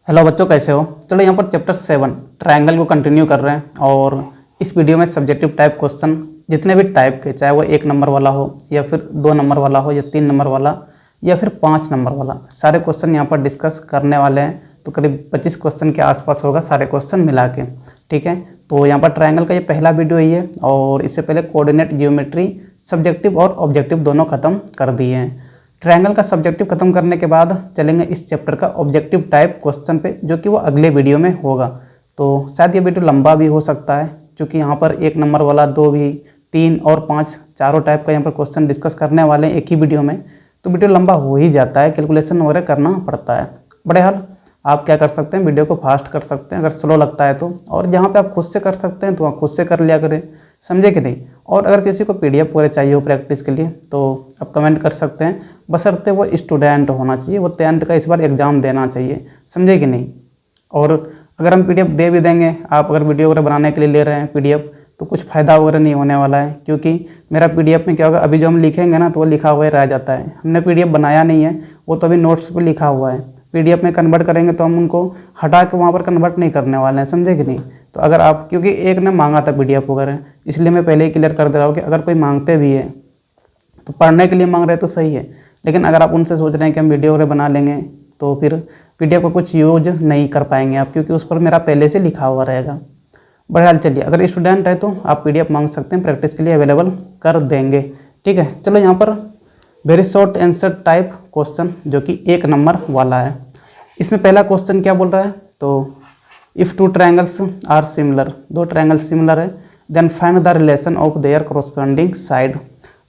Hello बच्चों, कैसे हो। चलो यहाँ पर चैप्टर 7 ट्रायंगल को कंटिन्यू कर रहे हैं और इस वीडियो में सब्जेक्टिव टाइप क्वेश्चन जितने भी टाइप के, चाहे वो 1 नंबर वाला हो या फिर 2 नंबर वाला हो या 3 नंबर वाला या फिर 5 नंबर वाला, सारे क्वेश्चन यहाँ पर डिस्कस करने वाले हैं। तो करीब 25 क्वेश्चन के आसपास होगा सारे क्वेश्चन मिला के। ठीक है, तो यहाँ पर ट्रायंगल का ये पहला वीडियो ही है और इससे पहले कोऑर्डिनेट, ज्योमेट्री, सब्जेक्टिव और ऑब्जेक्टिव दोनों खत्म कर दिए हैं। ट्रायंगल का सब्जेक्टिव खत्म करने के बाद चलेंगे इस चैप्टर का ऑब्जेक्टिव टाइप क्वेश्चन पे, जो कि वो अगले वीडियो में होगा। तो शायद ये वीडियो लंबा भी हो सकता है, क्योंकि यहाँ पर 1 नंबर वाला, 2 भी, 3 और 5 चारों टाइप का यहाँ पर क्वेश्चन डिस्कस करने वाले हैं एक ही वीडियो में। तो वीडियो लंबा हो ही जाता है, कैलकुलेशन वगैरह करना पड़ता है। बहरहाल आप क्या कर सकते हैं, वीडियो को फास्ट कर सकते हैं अगर स्लो लगता है तो, और जहाँ पे आप खुद से कर सकते हैं तो वहाँ खुद से कर लिया करें, समझे कि नहीं। और अगर किसी को पीडीएफ पूरे चाहिए हो प्रैक्टिस के लिए तो आप कमेंट कर सकते हैं, बशर्ते वो स्टूडेंट होना चाहिए, वो 10th का इस बार एग्ज़ाम देना चाहिए, समझे कि नहीं। और अगर हम पीडीएफ दे भी देंगे, आप अगर वीडियो वगैरह बनाने के लिए ले रहे हैं पीडीएफ, तो कुछ फ़ायदा वगैरह नहीं होने वाला है, क्योंकि मेरा पीडीएफ में क्या होगा, अभी जो हम लिखेंगे ना तो वो लिखा हुआ ही रह जाता है। हमने पीडीएफ बनाया नहीं है, वो तो अभी नोट्स पे लिखा हुआ है। पीडीएफ में कन्वर्ट करेंगे तो हम उनको हटा के वहाँ पर कन्वर्ट नहीं करने वाले हैं, समझे कि नहीं। तो अगर आप, क्योंकि एक ने मांगा था पीडीएफ वगैरह, इसलिए मैं पहले ही क्लियर कर दे रहा हूँ कि अगर कोई मांगते भी है तो पढ़ने के लिए मांग रहे तो सही है, लेकिन अगर आप उनसे सोच रहे हैं कि हम वीडियो वगैरह बना लेंगे तो फिर पीडीएफ का कुछ यूज नहीं कर पाएंगे आप, क्योंकि उस पर मेरा पहले से लिखा हुआ रहेगा। बहरहाल चलिए, अगर स्टूडेंट है तो आप पीडीएफ मांग सकते हैं, प्रैक्टिस के लिए अवेलेबल कर देंगे। ठीक है, चलो यहाँ पर very short answer type question जो कि 1 नंबर वाला है। इसमें पहला क्वेश्चन क्या बोल रहा है, तो if 2 triangles are similar, 2 triangle similar है, then find the relation of their corresponding side.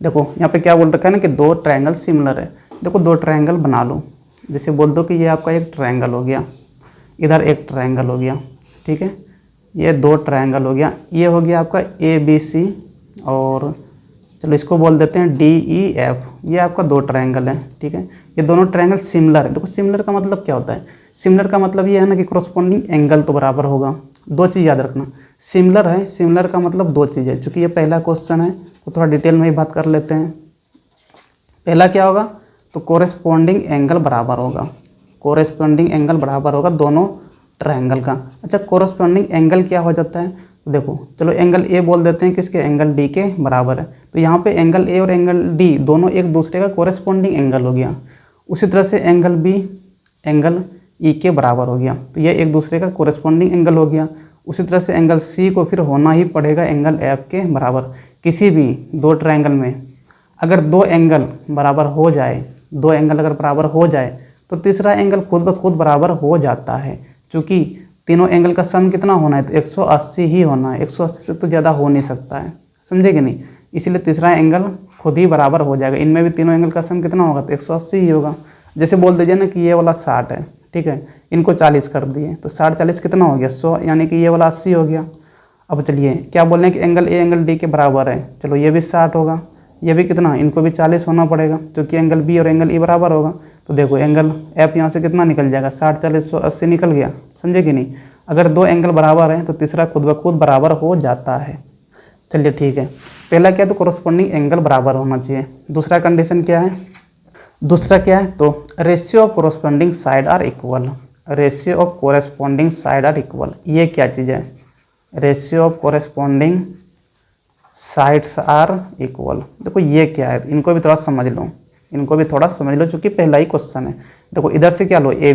देखो यहाँ पे क्या बोल रखा है ना कि 2 ट्रायंगल सिमिलर है। देखो 2 ट्रायंगल बना लो, जैसे बोल दो कि ये आपका एक ट्रायंगल हो गया, इधर एक ट्रायंगल हो गया, ठीक है, ये 2 ट्रायंगल हो गया, ये हो गया आपका ABC, और चलो इसको बोल देते हैं DEF। ये आपका 2 ट्रायंगल है, ठीक है। ये दोनों ट्रायंगल सिमिलर है। देखो सिमिलर का मतलब क्या होता है, सिमिलर का मतलब ये है ना कि कॉरस्पॉन्डिंग एंगल तो बराबर होगा। 2 चीज़ याद रखना, सिमिलर है, सिमिलर का मतलब 2 चीज़ है। चूँकि ये पहला क्वेश्चन है तो थोड़ा डिटेल में ही बात कर लेते हैं। पहला क्या होगा, तो कोरेस्पॉन्डिंग एंगल बराबर होगा, कोरेस्पॉन्डिंग एंगल बराबर होगा दोनों ट्रायंगल का। अच्छा, कोरेस्पॉन्डिंग एंगल क्या हो जाता है, देखो चलो एंगल ए बोल देते हैं किसके, एंगल डी के बराबर है। तो यहाँ पे एंगल ए और एंगल डी दोनों एक दूसरे का कोरेस्पॉन्डिंग एंगल हो गया। उसी तरह से एंगल बी एंगल ई के बराबर हो गया, तो ये एक दूसरे का कोरेस्पॉन्डिंग एंगल हो गया। उसी तरह से एंगल सी को फिर होना ही पड़ेगा एंगल एफ के बराबर। किसी भी 2 ट्रायंगल में अगर 2 एंगल बराबर हो जाए, 2 एंगल अगर बराबर हो जाए तो तीसरा एंगल खुद ब खुद बराबर हो जाता है। चूँकि तीनों एंगल का सम कितना होना है, तो 180 ही होना है, 180 से तो ज़्यादा हो नहीं सकता है, समझे कि नहीं। इसीलिए तीसरा एंगल खुद ही बराबर हो जाएगा। इनमें भी तीनों एंगल का सम कितना होगा, तो 180 ही होगा। जैसे बोल दीजिए ना कि ये वाला 60 है, ठीक है, इनको 40 कर दिए तो 60 40 कितना हो गया, 100, यानी कि ये वाला 80 हो गया। अब चलिए क्या बोल रहे हैं कि एंगल ए एंगल डी के बराबर है, चलो ये भी 60 होगा, ये भी कितना, इनको भी 40 होना पड़ेगा, क्योंकि एंगल बी और एंगल ई बराबर होगा। तो देखो एंगल एफ यहाँ से कितना निकल जाएगा, 60 40 180 निकल गया, समझे कि नहीं। अगर 2 एंगल बराबर हैं तो तीसरा खुद ब खुद बराबर हो जाता है। चलिए ठीक है, पहला क्या है, तो कोरस्पॉन्डिंग एंगल बराबर होना चाहिए। दूसरा कंडीशन क्या है, दूसरा क्या है, तो ratio of corresponding side are equal, ratio of corresponding side are equal. ये क्या चीज़ है, ratio of corresponding sides are equal. देखो ये क्या है, इनको भी थोड़ा समझ लो, इनको भी थोड़ा समझ लो, चूँकि पहला ही क्वेश्चन है। देखो इधर से क्या लो, ए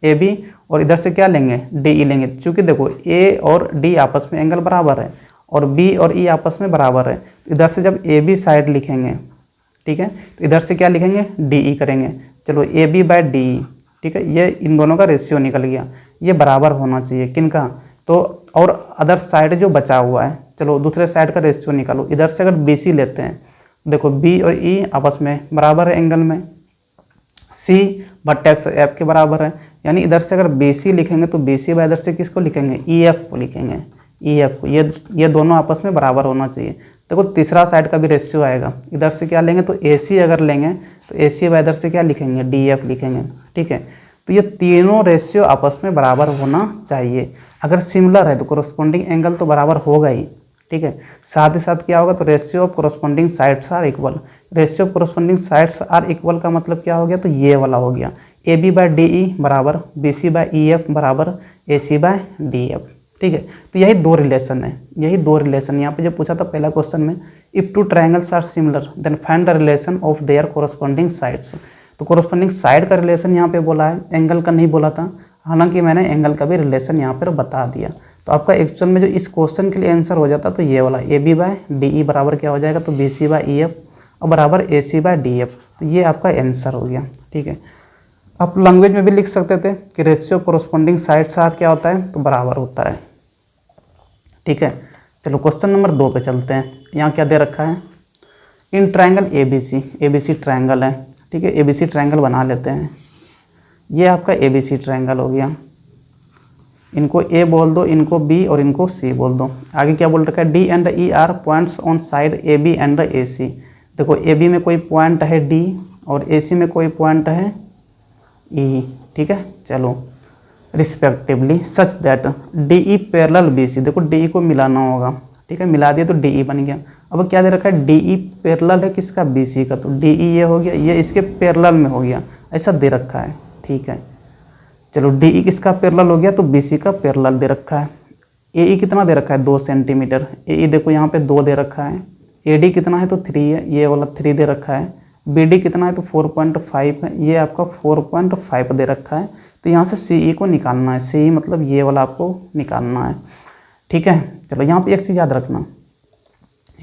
बी और इधर से क्या लेंगे, डी ई लेंगे। चूँकि देखो ए और डी आपस में एंगल बराबर है और बी और ई आपस में बराबर है, तो इधर से जब ए बी साइड लिखेंगे, ठीक है, तो इधर से क्या लिखेंगे, डी ई करेंगे। चलो A B by D E, ठीक है, ये इन दोनों का रेशियो निकल गया। ये बराबर होना चाहिए किनका, तो और अदर साइड जो बचा हुआ है, चलो दूसरे साइड का रेशियो निकालो। इधर से अगर बी सी लेते हैं, देखो बी और ई आपस में बराबर है एंगल में, सी वर्टेक्स एफ के बराबर है, यानी इधर से अगर बी सी लिखेंगे तो बी सी बाय इधर से किसको लिखेंगे, ई एफ को लिखेंगे, ई एफ को। ये दोनों आपस में बराबर होना चाहिए। देखो तीसरा साइड का भी रेशियो आएगा, इधर से क्या लेंगे, तो ए सी अगर लेंगे तो ए सी बाय इधर से क्या लिखेंगे, डी एफ लिखेंगे, ठीक है। तो ये तीनों रेशियो आपस में बराबर होना चाहिए। अगर सिमिलर है तो कोरस्पॉन्डिंग एंगल तो बराबर होगा ही, ठीक है। साथ ही साथ क्या होगा, तो ratio of corresponding sides are equal. Ratio of corresponding sides are equal का मतलब क्या हो गया, तो ये वाला हो गया। AB/DE बराबर BC/EF बराबर AC/DF। ठीक है, तो यही दो रिलेशन है, यही दो रिलेशन यहाँ पे जो पूछा था पहला क्वेश्चन में, if two triangles are similar then find the relation of their corresponding sides. तो कोरस्पॉन्डिंग साइड का रिलेशन यहाँ पे बोला है, एंगल का नहीं बोला था, हालांकि मैंने एंगल का भी रिलेशन यहाँ पर बता दिया। तो आपका एक्चुअल में जो इस क्वेश्चन के लिए आंसर हो जाता तो ये वाला AB/DE बराबर क्या हो जाएगा, तो BC/EF और बराबर AC/DF। तो ये आपका आंसर हो गया। ठीक है, आप लैंग्वेज में भी लिख सकते थे कि रेशियो कोरस्पॉन्डिंग साइड्स आर क्या होता है, तो बराबर होता है। ठीक है, चलो क्वेश्चन नंबर 2 पे चलते हैं। यहाँ क्या दे रखा है, इन ट्रायंगल ABC ट्रायंगल है। ठीक है, ABC ट्रायंगल बना लेते हैं। ये आपका ABC ट्रायंगल हो गया, इनको A बोल दो, इनको B और इनको C बोल दो। आगे क्या बोल रखा है, D and E are points on side AB and AC। देखो AB में कोई पॉइंट है D और AC में कोई पॉइंट है E। ठीक है, चलो respectively such that DE parallel BC। देखो DE को मिलाना होगा। ठीक है, मिला दिया तो DE बन गया। अब क्या दे रखा है, DE पैरेलल है किसका, BC का, तो DE ये हो गया, ये इसके पैरेलल में हो गया, ऐसा दे रखा है। ठीक है, चलो DE किसका पैरेलल हो गया, तो BC का पैरेलल दे रखा है। AE कितना दे रखा है, 2 सेंटीमीटर। AE देखो यहाँ पे 2 दे रखा है। AD कितना है, तो 3 है, ये वाला 3 दे रखा है। BD कितना है, तो 4.5 है, ये आपका 4.5 दे रखा है। तो यहाँ से CE को निकालना है, CE मतलब ये वाला आपको निकालना है। ठीक है, चलो यहाँ पे एक चीज़ याद रखना,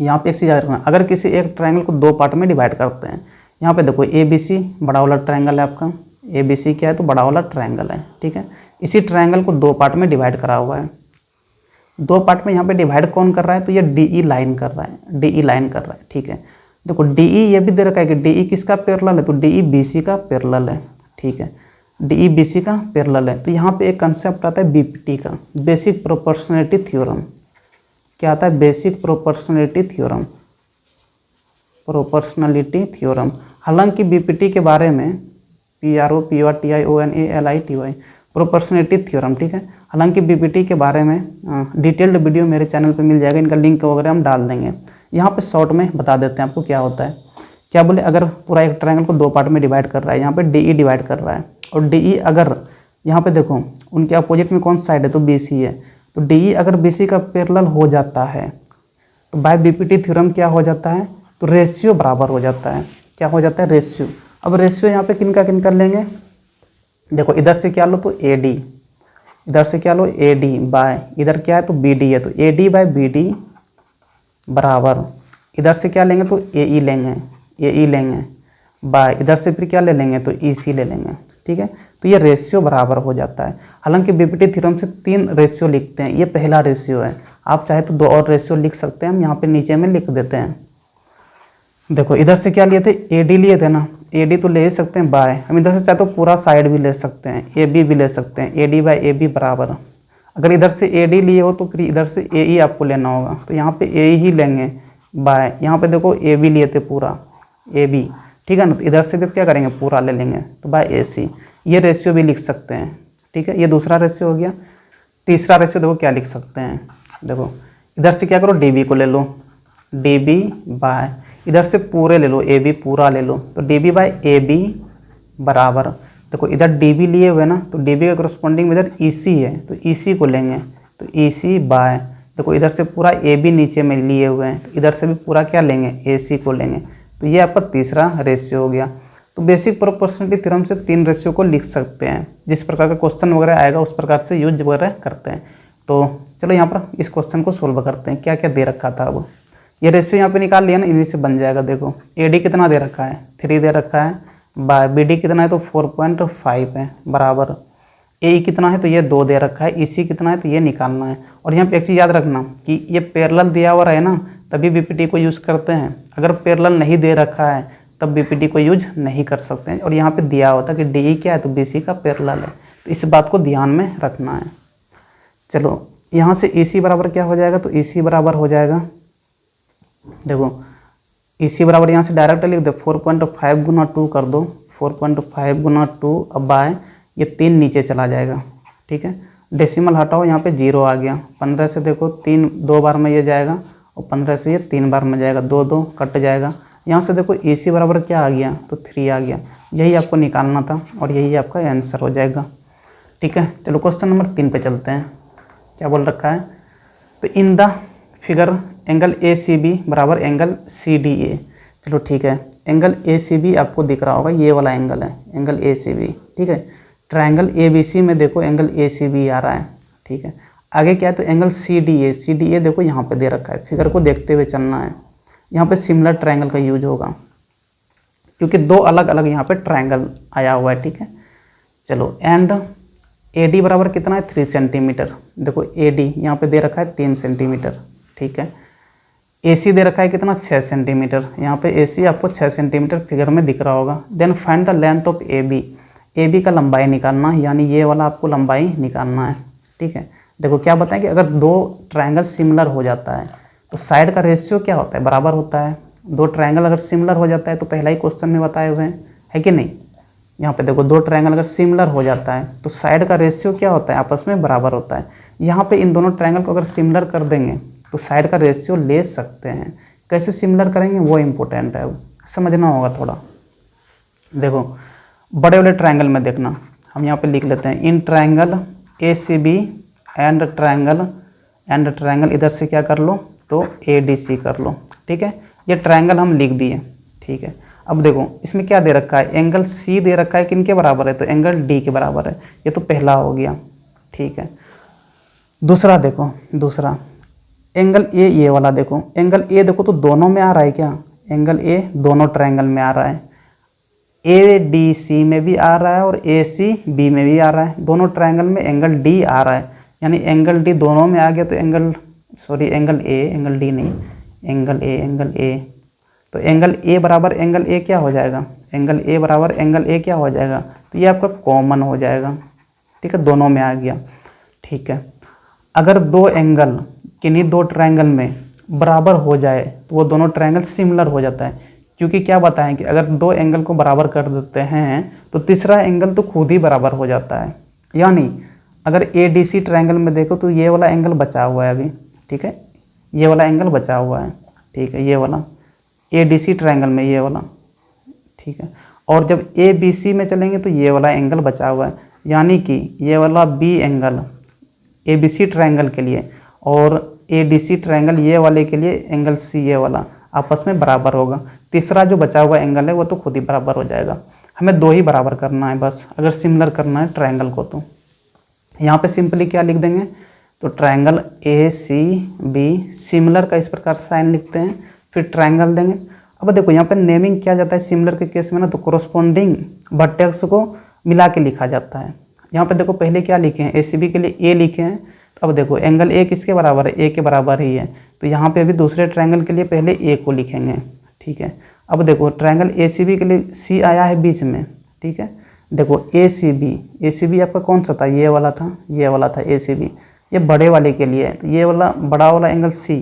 यहाँ पे एक चीज़ याद रखना, अगर किसी एक ट्रायंगल को 2 पार्ट में डिवाइड करते हैं, यहाँ पे देखो ABC बड़ा वाला ट्रायंगल है आपका, ABC क्या है, तो बड़ा वाला ट्रायंगल है। ठीक है, इसी ट्रायंगल को 2 पार्ट में डिवाइड करा हुआ है। 2 पार्ट में यहाँ पे डिवाइड कौन कर रहा है, तो ये DE लाइन कर रहा है, DE लाइन कर रहा है। ठीक है, देखो DE ये भी दे रखा है कि DE किसका पैरेलल है, तो DE BC का पैरेलल है। ठीक है, DE BC का पैरेलल है। तो यहाँ पे एक कंसेप्ट आता है BPT का, बेसिक प्रोपोर्शनलिटी थ्योरम। क्या आता है, basic proportionality theorem, proportionality theorem. हालांकि BPT के बारे में PROPORTIONALITY प्रोपोर्शनलिटी थ्योरम। ठीक है, हालांकि BPT के बारे में डिटेल्ड वीडियो मेरे चैनल पे मिल जाएगा, इनका लिंक वगैरह हम डाल देंगे। यहाँ पे शॉर्ट में बता देते हैं आपको क्या होता है। क्या बोले, अगर पूरा एक ट्रायंगल को 2 पार्ट में डिवाइड कर रहा है, यहाँ पे DE डिवाइड कर रहा है, और DE अगर यहाँ पे देखो उनके अपोजिट में कौन साइड है, तो BC है। तो DE अगर BC का पैरेलल हो जाता है तो बाय BPT थ्योरम क्या हो जाता है, तो रेशियो बराबर हो जाता है। क्या हो जाता है, रेशियो। अब रेशियो यहाँ पे किन कर लेंगे, देखो इधर से क्या लो, तो AD, इधर से क्या लो AD बाय, इधर क्या है, तो BD है, तो AD/BD बराबर, इधर से क्या लेंगे, तो AE लेंगे बाय, इधर से फिर क्या ले लेंगे, तो EC ले लेंगे। ठीक है, तो ये रेशियो बराबर हो जाता है। हालांकि BPT थ्योरम से 3 रेशियो लिखते हैं, ये पहला रेशियो है। आप चाहे तो 2 और रेशियो लिख सकते हैं, हम यहाँ पे नीचे में लिख देते हैं। देखो इधर से क्या लिए थे, AD लिए थे ना, AD तो ले ही सकते हैं बाय, हम इधर से चाहे तो पूरा साइड भी ले सकते हैं, AB भी ले सकते हैं, AD/AB बराबर। अगर इधर से AD लिए हो तो फिर इधर से AE आपको लेना होगा, तो यहाँ पे AE ही लेंगे बाय। यहाँ पे देखो AB लिए थे पूरा, AB। ठीक है ना, तो इधर से भी क्या करेंगे, पूरा ले लेंगे, तो बाय AC। ये रेशियो भी लिख सकते हैं। ठीक है, ये दूसरा रेशियो हो गया। तीसरा रेशियो देखो क्या लिख सकते हैं, देखो इधर से क्या करो, DB को ले लो, DB बाय, इधर से पूरे ले लो, AB पूरा ले लो, तो DB/AB बराबर। देखो इधर DB लिए हुए ना, तो DB के करस्पॉन्डिंग में इधर EC है, तो EC को लेंगे, तो EC बाय। देखो इधर से पूरा AB नीचे में लिए हुए हैं, तो इधर से भी पूरा क्या लेंगे, AC को लेंगे। तो ये आपका तीसरा रेशियो हो गया। तो बेसिक प्रोपोर्शनलिटी थ्योरम से 3 रेशियो को लिख सकते हैं। जिस प्रकार का क्वेश्चन वगैरह आएगा उस प्रकार से यूज वगैरह करते हैं। तो चलो यहाँ पर इस क्वेश्चन को सोल्व करते हैं, क्या क्या दे रखा था। अब ये रेशियो यहाँ पे निकाल लिया ना, इन्हीं से बन जाएगा। देखो AD कितना दे रखा है, 3 दे रखा है बाय, BD कितना है, तो 4.5 है बराबर, AE कितना है, तो ये 2 दे रखा है, EC कितना है, तो ये निकालना है। और यहाँ पे एक चीज़ याद रखना कि ये पैरेलल दिया हुआ है ना, तभी BPT को यूज़ करते हैं। अगर पैरेलल नहीं दे रखा है तब BPT को यूज नहीं कर सकते हैं। और यहाँ पे दिया होता है कि DE क्या है, तो BC का पैरेलल है, तो इस बात को ध्यान में रखना है। चलो यहाँ से EC बराबर क्या हो जाएगा, तो EC बराबर हो जाएगा, देखो EC बराबर यहाँ से डायरेक्ट लिख दो, 4.5 गुना 2 कर दो, 4.5 गुना 2 अब बाय, ये 3 नीचे चला जाएगा। ठीक है, डेसिमल हटाओ, यहाँ पे 0 आ गया। 15 से देखो 3 2 बार में ये जाएगा, और 15 से ये 3 बार में जाएगा, 2 2 कट जाएगा। यहाँ से देखो EC बराबर क्या आ गया, तो 3 आ गया। यही आपको निकालना था और यही आपका आंसर हो जाएगा। ठीक है, चलो क्वेश्चन नंबर 3 पे चलते हैं। क्या बोल रखा है, तो in the figure angle A C B बराबर एंगल सी डी ए। चलो ठीक है, एंगल ए सी बी आपको दिख रहा होगा, ये वाला एंगल है एंगल ए सी बी। ठीक है, ट्रायंगल ए बी सी में देखो एंगल ए सी बी आ रहा है। ठीक है, आगे क्या है, तो एंगल सी डी ए देखो यहाँ पे दे रखा है। फिगर को देखते हुए चलना है। यहाँ पे सिमिलर ट्रायंगल का यूज होगा क्योंकि दो अलग अलग यहाँ पे ट्रायंगल आया हुआ है। ठीक है, चलो एंड ए डी बराबर कितना है 3 सेंटीमीटर। देखो ए डी यहाँ पे दे रखा है 3 सेंटीमीटर। ठीक है, ए सी दे रखा है कितना 6 सेंटीमीटर। यहाँ पे ए सी आपको 6 सेंटीमीटर फिगर में दिख रहा होगा। Then find the length of A B का लंबाई निकालना, यानी ये वाला आपको लंबाई निकालना है। ठीक है, देखो क्या बताएं कि अगर दो ट्रायंगल सिमिलर हो जाता है तो साइड का रेशियो क्या होता है, बराबर होता है। दो ट्रायंगल अगर सिमिलर हो जाता है तो पहला ही क्वेश्चन में बताए हुए हैं, है कि नहीं। यहाँ पे देखो दो ट्रायंगल अगर सिमिलर हो जाता है तो साइड का रेशियो क्या होता है, आपस में बराबर होता है। यहाँ पे इन दोनों ट्रायंगल को अगर सिमिलर कर देंगे तो साइड का रेशियो ले सकते हैं। कैसे सिमिलर करेंगे वो इम्पोर्टेंट है, समझना होगा थोड़ा। देखो बड़े वाले ट्रायंगल में देखना, हम यहाँ पे लिख लेते हैं in triangle A C B and triangle इधर से क्या कर लो, तो ए डी सी कर लो। ठीक है, ये ट्रायंगल हम लिख दिए। ठीक है, अब देखो इसमें क्या दे रखा है, एंगल सी दे रखा है किन के बराबर है, तो एंगल डी के बराबर है। ये तो पहला हो गया। ठीक है, दूसरा देखो, दूसरा एंगल ए, ये वाला देखो एंगल ए देखो तो दोनों में आ रहा है क्या, एंगल ए दोनों ट्रायंगल में आ रहा है। ए डी सी में भी आ रहा है और ए सी बी में भी आ रहा है। दोनों ट्रायंगल में एंगल डी आ रहा है, यानी एंगल डी दोनों में आ गया। तो एंगल डी नहीं, एंगल ए तो एंगल ए बराबर एंगल ए क्या हो जाएगा, एंगल ए बराबर एंगल ए क्या हो जाएगा, तो ये आपका कॉमन हो जाएगा। ठीक है, दोनों में आ गया। ठीक है, अगर दो एंगल किन्हीं दो ट्रायंगल में बराबर हो जाए तो वो दोनों ट्रायंगल सिमिलर हो जाता है, क्योंकि क्या बताएं कि अगर दो एंगल को बराबर कर देते हैं तो तीसरा एंगल तो खुद ही बराबर हो जाता है। यानी अगर ए डी सी ट्रायंगल में देखो तो ये वाला एंगल बचा हुआ है अभी। ठीक है, ये वाला एंगल बचा हुआ है। ठीक है, ये वाला ए डी सी ट्रायंगल में ये वाला। ठीक है, और जब ए बी सी में चलेंगे तो ये वाला एंगल बचा हुआ है, यानी कि ये वाला B angle A B C triangle के लिए और ए डी सी ट्रायंगल ये वाले के लिए एंगल सी ये वाला आपस में बराबर होगा। तीसरा जो बचा हुआ एंगल है वो तो खुद ही बराबर हो जाएगा। हमें दो ही बराबर करना है बस, अगर सिमिलर करना है ट्रायंगल को। तो यहाँ पे सिंपली क्या लिख देंगे, तो triangle A C B similar का इस प्रकार साइन लिखते हैं, फिर ट्रायंगल देंगे। अब देखो यहाँ पे नेमिंग किया जाता है सिमिलर के केस में ना, तो कोरोस्पोंडिंग वर्टेक्स को मिला के लिखा जाता है। यहाँ पे देखो पहले क्या लिखे हैं, ए सी बी के लिए ए लिखे हैं। तो अब देखो एंगल ए किसके बराबर है, ए के बराबर ही है। तो यहाँ पे अभी दूसरे ट्रायंगल के लिए पहले ए को लिखेंगे। ठीक है, अब देखो ट्रायंगल ए सी बी के लिए सी आया है बीच में। ठीक है, देखो ए सी बी आपका कौन सा था, ये वाला था, ये वाला था ए सी बी। ये बड़े वाले के लिए है, तो ये वाला बड़ा वाला एंगल सी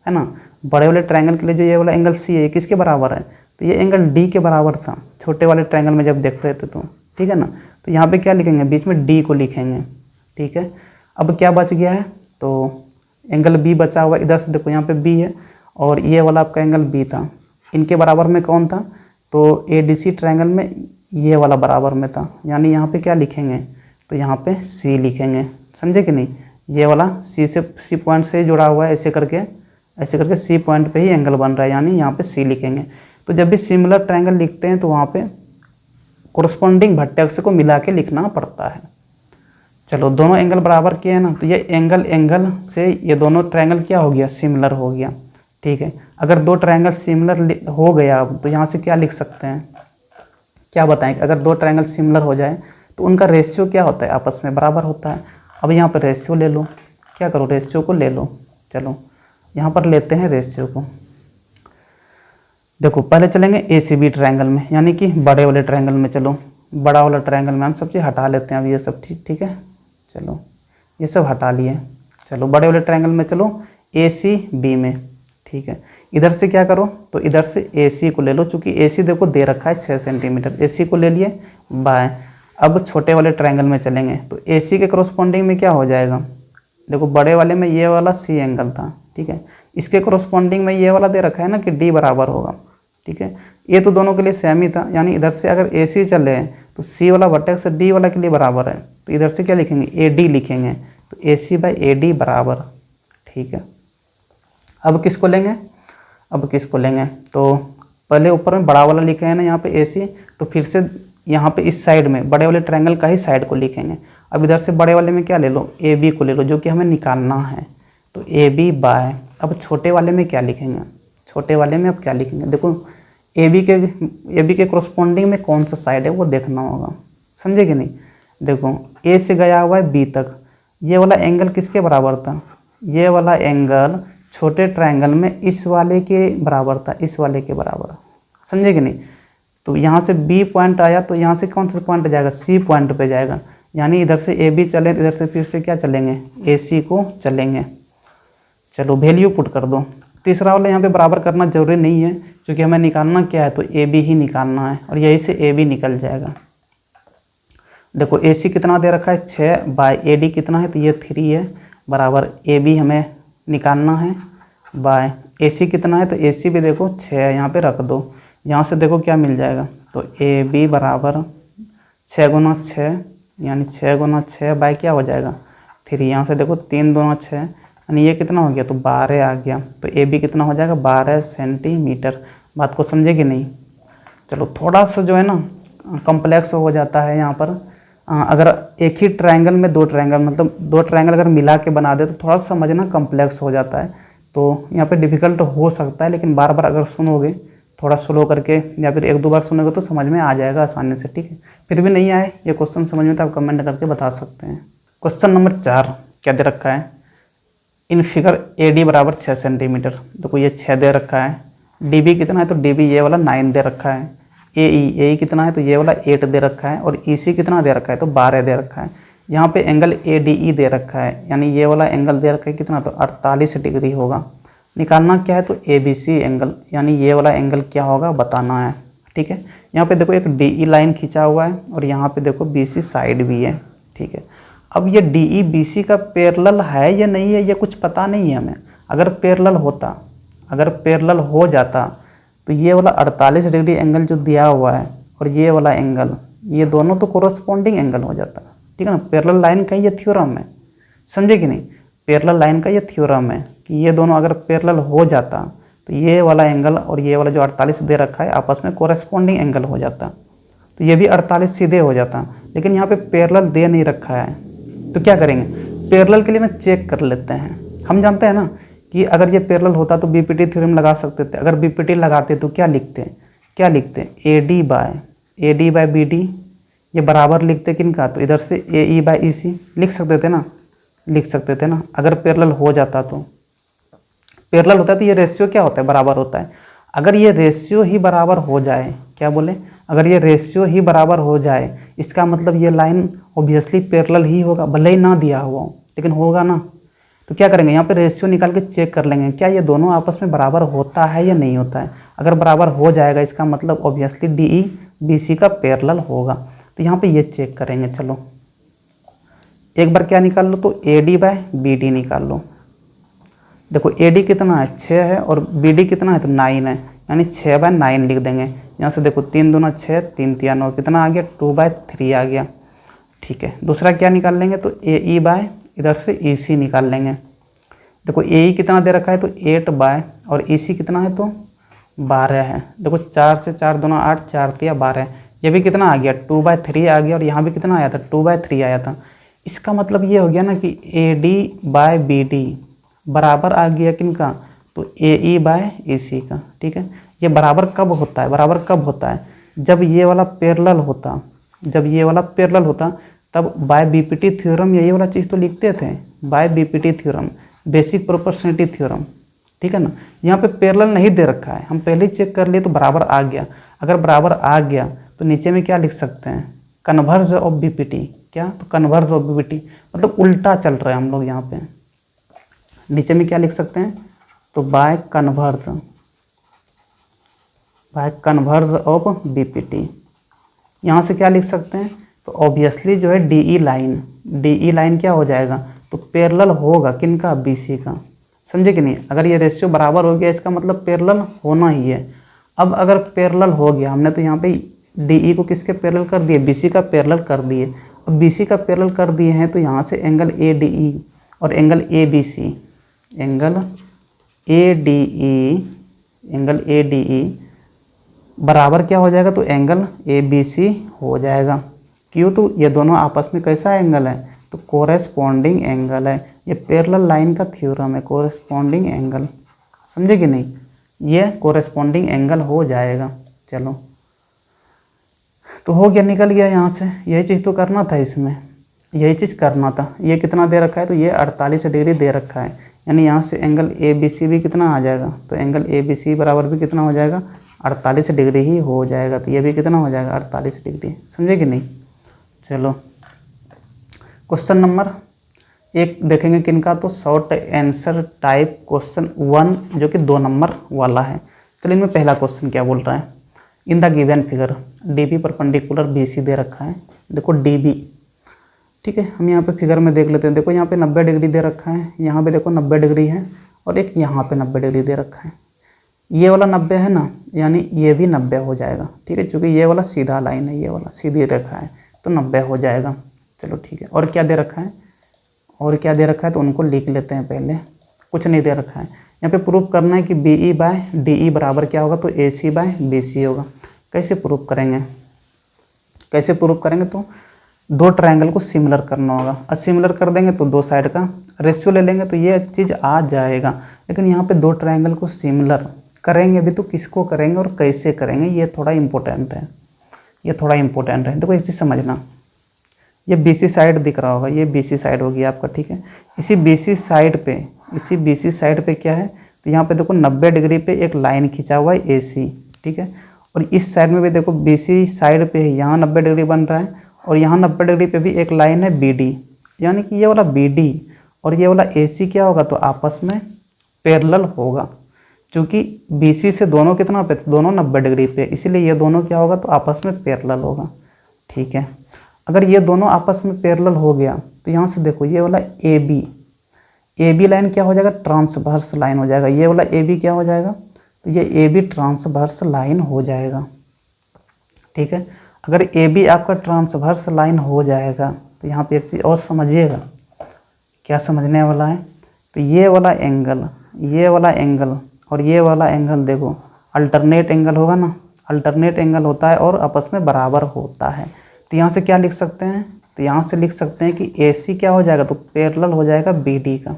है ना, बड़े वाले ट्रायंगल के लिए जो ये वाला एंगल सी है ये किसके बराबर है, तो ये एंगल डी के बराबर था छोटे वाले ट्रायंगल में जब देख रहे थे। तो ठीक है ना, तो यहाँ पे क्या लिखेंगे, बीच में डी को लिखेंगे। ठीक है, अब क्या बच गया है, तो एंगल बी बचा हुआ, इधर से देखो यहाँ पे बी है और ये वाला आपका एंगल बी था। इनके बराबर में कौन था, तो ए डी सी ट्रायंगल में ये वाला बराबर में था, यानी यहाँ पे क्या लिखेंगे, तो यहाँ पे सी लिखेंगे। समझे कि नहीं, ये वाला सी पॉइंट से जुड़ा हुआ है, ऐसे करके सी पॉइंट पे ही एंगल बन रहा है, यानी यहाँ पे सी लिखेंगे। तो जब भी सिमिलर ट्रायंगल लिखते हैं तो वहाँ पे कोरस्पॉन्डिंग वर्टेक्स को मिला के लिखना पड़ता है। चलो दोनों एंगल बराबर किए हैं ना, तो ये एंगल से ये दोनों ट्रायंगल क्या हो गया, सिमिलर हो गया। ठीक है, अगर दो ट्रायंगल सिमिलर हो गया तो यहाँ से क्या लिख सकते हैं, क्या बताएं कि अगर दो ट्रायंगल सिमिलर हो जाए तो उनका रेशियो क्या होता है, आपस में बराबर होता है। अब यहाँ पर रेशियो ले लो, क्या करो, रेशियो को ले लो। चलो यहाँ पर लेते हैं रेशियो को। देखो पहले चलेंगे ए सी बी ट्रायंगल में, यानी कि बड़े वाले ट्रायंगल में। चलो बड़ा वाला ट्रायंगल में हम सब चीज़ हटा लेते हैं अब, ये सब ठीक है। चलो ये सब हटा लिए। चलो बड़े वाले ट्रायंगल में चलो ए सी बी में। ठीक है, इधर से क्या करो, तो इधर से ए सी को ले लो, चूँकि ए सी देखो दे रखा है 6 सेंटीमीटर, ए सी को ले लिए बाय। अब छोटे वाले ट्रायंगल में चलेंगे, तो ए सी के कोरस्पॉन्डिंग में क्या हो जाएगा, देखो बड़े वाले में ये वाला सी एंगल था। ठीक है, इसके कोरस्पॉन्डिंग में ये वाला दे रखा है ना कि डी बराबर होगा। ठीक है। ये तो दोनों के लिए सेम ही था, यानी इधर से अगर ए सी चले तो सी वाला वर्टेक्स डी वाला के लिए बराबर है, तो इधर से क्या लिखेंगे, ए डी लिखेंगे, तो ए सी बाई ए डी बराबर, ठीक है। अब किसको लेंगे, अब किसको लेंगे, तो पहले ऊपर में बड़ा वाला लिखे हैं ना यहाँ पे ए सी, तो फिर से यहाँ पे इस साइड में बड़े वाले ट्रायंगल का ही साइड को लिखेंगे। अब इधर से बड़े वाले में क्या ले लो, ए बी को ले लो, जो कि हमें निकालना है, तो ए बी बाय, अब छोटे वाले में क्या लिखेंगे, छोटे वाले में अब क्या लिखेंगे, देखो ए बी के कोरस्पॉन्डिंग में कौन सा साइड है वो देखना होगा, समझे कि नहीं। देखो ए से गया हुआ है बी तक, ये वाला एंगल किसके बराबर था, ये वाला एंगल छोटे ट्रायंगल में इस वाले के बराबर था, इस वाले के बराबर, समझे कि नहीं। तो यहाँ से बी पॉइंट आया तो यहाँ से कौन सा पॉइंट जाएगा, सी पॉइंट पे जाएगा, यानी इधर से ए बी चले, इधर से फिर से क्या चलेंगे, ए सी को चलेंगे। चलो वैल्यू पुट कर दो। तीसरा वाला यहाँ पे बराबर करना जरूरी नहीं है, क्योंकि हमें निकालना क्या है, तो ए बी ही निकालना है, और यही से ए बी निकल जाएगा। देखो ए सी कितना दे रखा है 6 बाय ए डी कितना है, तो ये 3 है, बराबर ए बी हमें निकालना है बाय ए सी कितना है, तो ए सी भी देखो 6 है, यहाँ पे रख दो, यहाँ से देखो क्या मिल जाएगा, तो ए बी बराबर 6 गुना 6, यानी 6 गुना 6 बाय क्या हो जाएगा 3, यहाँ से देखो 3 दूना 6, यानी ये कितना हो गया, तो 12 आ गया, तो ए बी कितना हो जाएगा 12 सेंटीमीटर। बात को समझे कि नहीं। चलो थोड़ा सा जो है ना कॉम्प्लेक्स हो जाता है यहाँ पर, अगर एक ही ट्रायंगल में दो ट्रायंगल, मतलब दो ट्रायंगल अगर मिला के बना दे तो थोड़ा सा समझना कॉम्प्लेक्स हो जाता है, तो यहाँ पे डिफ़िकल्ट हो सकता है, लेकिन बार बार अगर सुनोगे थोड़ा स्लो करके या फिर 1-2 बार सुनोगे तो समझ में आ जाएगा आसानी से, ठीक है। फिर भी नहीं आए ये क्वेश्चन समझ में तो आप कमेंट करके बता सकते हैं। क्वेश्चन नंबर 4 क्या दे रखा है, इन फिगर ए डी बराबर 6 सेंटीमीटर, देखो ये 6 दे रखा है, डी बी कितना है, तो डी बी ये वाला 9 दे रखा है, ए ई कितना है, तो ये वाला 8 दे रखा है, और ई सी कितना दे रखा है, तो 12 दे रखा है। यहाँ पे एंगल ए डी ई दे रखा है, यानी ये वाला एंगल दे रखा है कितना, तो 48 डिग्री होगा। निकालना क्या है, तो ए बी सी एंगल, यानी ये वाला एंगल क्या होगा बताना है, ठीक है। यहाँ पे देखो एक डी ई लाइन खींचा हुआ है, और यहाँ पे देखो बी सी साइड भी है, ठीक है। अब ये डी ई बी सी का पैरेलल है या नहीं है ये कुछ पता नहीं है हमें। अगर पैरेलल होता, अगर पैरेलल हो जाता तो ये वाला 48 डिग्री एंगल जो दिया हुआ है और ये वाला एंगल, ये दोनों तो कोरस्पॉन्डिंग एंगल हो जाता, ठीक है ना। पैरेलल लाइन का ये थ्योरम है, समझे कि नहीं। पैरेलल लाइन का ये थ्योरम है कि ये दोनों अगर पैरेलल हो जाता तो ये वाला एंगल और ये वाला जो 48 दे रखा है आपस में कोरस्पॉन्डिंग एंगल हो जाता, तो ये भी 48 सीधे हो जाता। लेकिन यहाँ पे पैरेलल दे नहीं रखा है, तो क्या करेंगे, पैरेलल के लिए ना चेक कर लेते हैं। हम जानते हैं ना कि अगर ये पैरेलल होता तो बीपीटी थ्योरम लगा सकते थे। अगर बीपीटी लगाते तो क्या लिखते, क्या लिखते, A D by B D, ये बराबर लिखते किनका, तो इधर से ए ई बाय ई सी लिख सकते थे ना, लिख सकते थे ना। अगर पैरेलल हो जाता तो, पैरेलल होता है तो ये रेशियो क्या होता है, बराबर होता है। अगर ये रेशियो ही बराबर हो जाए, क्या बोले, अगर ये रेशियो ही बराबर हो जाए, इसका मतलब ये लाइन ऑब्वियसली पैरेलल ही होगा, भले ही ना दिया हुआ हो लेकिन होगा ना। तो क्या करेंगे, यहाँ पे रेशियो निकाल के चेक कर लेंगे क्या ये दोनों आपस में बराबर होता है या नहीं होता है। अगर बराबर हो जाएगा इसका मतलब obviously D E B C का पैरेलल होगा। तो यहाँ पे ये चेक करेंगे। चलो एक बार क्या निकाल लो, तो A D by B D निकाल लो। देखो ए डी कितना है 6 है और बी डी कितना है, तो 9 है, यानी 6 बाय 9 लिख देंगे। यहाँ से देखो 3 दूना 6, 3 तिया 9, कितना आ गया 2 बाय 3 आ गया, ठीक है। दूसरा क्या निकाल लेंगे, तो ए ई बाय इधर से ई सी निकाल लेंगे। देखो ए ई कितना दे रखा है, तो 8 बाय, और ई सी कितना है, तो 12 है। देखो 4 से 4 दूना 8, 4 तिया 12, ये भी कितना आ गया 2 बाय 3 आ गया, और यहाँ भी कितना आया था 2 बाय 3 आया था। इसका मतलब ये हो गया ना कि A D by B D बराबर आ गया किनका, तो ए ई बाय ई सी का, ठीक है। ये बराबर कब होता है, बराबर कब होता है, जब ये वाला पैरेलल होता, जब ये वाला पैरेलल होता तब बाय बीपीटी थ्योरम, यही वाला चीज़ तो लिखते थे, by BPT theorem, basic proportionality theorem, ठीक है ना। यहाँ पे पैरेलल नहीं दे रखा है, हम पहले ही चेक कर लिए तो बराबर आ गया। अगर बराबर आ गया तो नीचे में क्या लिख सकते हैं, कन्वर्ज ऑफ बीपीटी, क्या, तो कन्वर्ज ऑफ बीपीटी मतलब उल्टा चल रहा है हम लोग यहाँ पे। नीचे में क्या लिख सकते हैं, तो बाय कन्वर्ज ऑफ बीपीटी। यहाँ से क्या लिख सकते हैं, तो ऑब्वियसली जो है डी ई लाइन क्या हो जाएगा, तो पैरेलल होगा किनका, बी सी का, समझे कि नहीं। अगर ये रेशियो बराबर हो गया इसका मतलब पैरेलल होना ही है। अब अगर पैरेलल हो गया, हमने तो यहाँ पे DE को किसके पैरेलल कर दिए, BC का पैरेलल कर दिए। अब BC का पैरेलल कर दिए हैं तो यहाँ से एंगल ADE और एंगल ABC, एंगल ADE बराबर क्या हो जाएगा, तो एंगल ABC हो जाएगा। क्यों, तो ये दोनों आपस में कैसा एंगल है, तो कोरेस्पॉन्डिंग एंगल है। ये पैरेलल लाइन का थ्योरम है, कोरेस्पॉन्डिंग एंगल, समझे कि नहीं, ये कोरेस्पॉन्डिंग एंगल हो जाएगा। चलो तो हो गया, निकल गया यहाँ से। यही चीज़ तो करना था, इसमें यही चीज़ करना था। ये कितना दे रखा है, तो ये 48 डिग्री दे रखा है, यानी यहाँ से एंगल ABC भी कितना आ जाएगा, तो एंगल ABC बराबर भी कितना हो जाएगा, 48 डिग्री ही हो जाएगा। तो ये भी कितना हो जाएगा, 48 डिग्री, समझे कि नहीं। चलो क्वेश्चन नंबर 1 देखेंगे किनका, तो शॉर्ट आंसर टाइप क्वेश्चन 1 जो कि 2 नंबर वाला है। चलिए इनमें पहला क्वेश्चन क्या बोल रहा है, in the given figure DB perpendicular BC दे रखा है। देखो DB, ठीक है, हम यहाँ पे फिगर में देख लेते हैं। देखो यहाँ पे 90 डिग्री दे रखा है, यहाँ पे देखो 90 डिग्री है, और एक यहाँ पे 90 डिग्री दे रखा है। ये वाला 90 है ना, यानी ये भी 90 हो जाएगा, ठीक है, चूँकि ये वाला सीधा लाइन है, ये वाला सीधी रेखा है, तो 90 हो जाएगा। चलो ठीक है, और क्या दे रखा है, और क्या दे रखा है, तो उनको लिख लेते हैं पहले। कुछ नहीं दे रखा है। यहाँ पे प्रूफ करना है कि BE बाय DE बराबर क्या होगा, तो AC बाय BC होगा। कैसे प्रूफ करेंगे, कैसे प्रूफ करेंगे, तो दो ट्रायंगल को सिमिलर करना होगा, और सिमिलर कर देंगे तो दो साइड का रेशियो ले लेंगे तो ये चीज़ आ जाएगा। लेकिन यहाँ पे दो ट्रायंगल को सिमिलर करेंगे भी तो किसको करेंगे और कैसे करेंगे, ये थोड़ा इम्पोर्टेंट है, ये थोड़ा इम्पोर्टेंट है। देखो एक चीज़ समझना, ये BC साइड दिख रहा होगा, ये BC साइड होगी आपका, ठीक है। इसी BC साइड पे क्या है, तो यहाँ पे देखो 90 डिग्री पे एक लाइन खींचा हुआ है AC, ठीक है। और इस साइड में भी देखो BC साइड पे यहाँ 90 डिग्री बन रहा है, और यहाँ 90 डिग्री पे भी एक लाइन है BD, यानी कि ये वाला BD और ये वाला AC क्या होगा, तो आपस में पैरेलल होगा। चूँकि BC से दोनों कितना पे, दोनों 90 डिग्री पे, इसीलिए ये दोनों क्या होगा, तो आपस में पैरेलल होगा, ठीक है। अगर ये दोनों आपस में पैरेलल हो गया तो यहाँ से देखो ये वाला AB लाइन क्या हो जाएगा, ट्रांसवर्स लाइन हो जाएगा। ये वाला AB क्या हो जाएगा, तो ये AB ट्रांसवर्स लाइन हो जाएगा, ठीक है। अगर AB आपका ट्रांसवर्स लाइन हो जाएगा तो यहाँ पे एक चीज़ और समझिएगा, क्या समझने वाला है, तो ये वाला एंगल और ये वाला एंगल देखो अल्टरनेट एंगल होगा ना, अल्टरनेट एंगल होता है और आपस में बराबर होता है। तो यहाँ से क्या लिख सकते हैं, तो यहाँ से लिख सकते हैं कि AC क्या हो जाएगा, तो पैरेलल हो जाएगा BD का।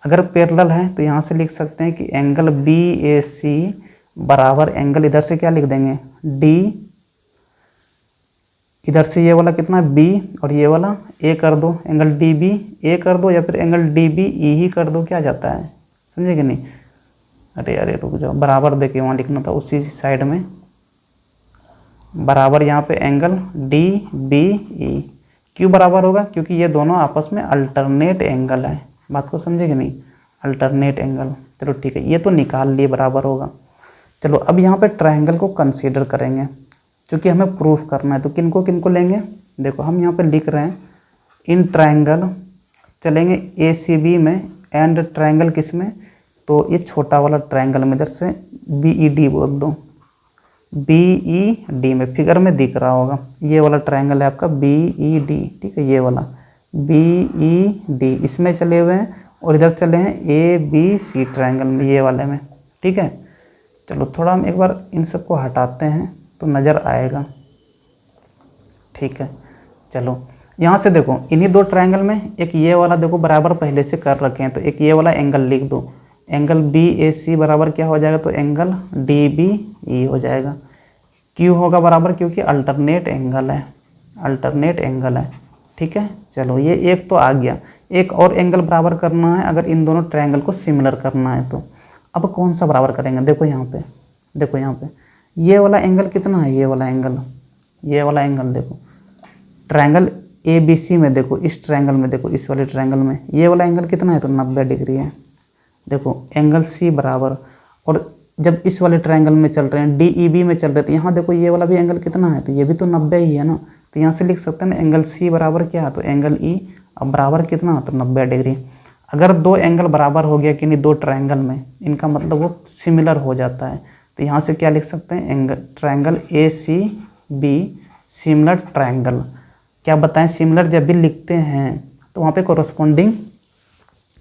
अगर पैरेलल है तो यहाँ से लिख सकते हैं कि एंगल BAC बराबर एंगल, इधर से क्या लिख देंगे D, इधर से ये वाला कितना B और ये वाला A कर दो, एंगल DB A कर दो, या फिर एंगल DBE ही कर दो, क्या जाता है, समझे कि नहीं। अरे रुक जाओ, बराबर देखिए वहाँ लिखना था उसी साइड में, बराबर यहाँ पे एंगल DBE। क्यों बराबर होगा, क्योंकि ये दोनों आपस में अल्टरनेट एंगल है। बात को समझे कि नहीं, अल्टरनेट एंगल। चलो ठीक है, ये तो निकाल लिए बराबर होगा। चलो अब यहाँ पे ट्रायंगल को कंसीडर करेंगे, क्योंकि हमें प्रूफ करना है। तो किनको किनको लेंगे, देखो हम यहाँ पे लिख रहे हैं इन ट्रायंगल चलेंगे ACB में, एंड ट्रायंगल किस में, तो ये छोटा वाला ट्रायंगल में, इधर से BED बोल दो, BED में फिगर में दिख रहा होगा, ये वाला ट्रायंगल है आपका BED, ठीक है। ये वाला BED इसमें चले हुए हैं, और इधर चले हैं ABC ट्रायंगल में, ये वाले में, ठीक है। चलो थोड़ा हम एक बार इन सबको हटाते हैं तो नज़र आएगा, ठीक है। चलो यहाँ से देखो इन्हीं दो ट्रायंगल में एक ये वाला देखो बराबर पहले से कर रखे हैं, तो एक ये वाला एंगल लिख दो, एंगल BAC बराबर क्या हो जाएगा, तो एंगल DBE हो जाएगा। क्यों होगा बराबर, क्योंकि अल्टरनेट एंगल है, अल्टरनेट एंगल है, ठीक है। चलो ये एक तो आ गया, एक और एंगल बराबर करना है अगर इन दोनों ट्रायंगल को सिमिलर करना है तो। अब कौन सा बराबर करेंगे, देखो यहाँ पे, देखो यहाँ पे ये वाला एंगल कितना है, ये वाला एंगल देखो ट्रायंगल ABC में, देखो इस ट्रायंगल में, देखो इस वाले ट्रायंगल में ये वाला एंगल कितना है, तो 90 डिग्री है। देखो एंगल C बराबर, और जब इस वाले ट्रायंगल में चल रहे हैं DEB में चल रहे थे, यहाँ देखो ये वाला भी एंगल कितना है, तो ये भी तो 90 ही है ना। तो यहाँ से लिख सकते हैं ना एंगल C बराबर क्या है, तो एंगल E, अब बराबर कितना, तो 90 डिग्री। अगर दो एंगल बराबर हो गया कि नहीं दो ट्रायंगल में, इनका मतलब वो सिमिलर हो जाता है। तो यहाँ से क्या लिख सकते हैं, ट्रायंगल ACB सिमिलर ट्रायंगल। क्या बताएं, सिमिलर जब भी लिखते हैं तो वहाँ पे कोरस्पॉन्डिंग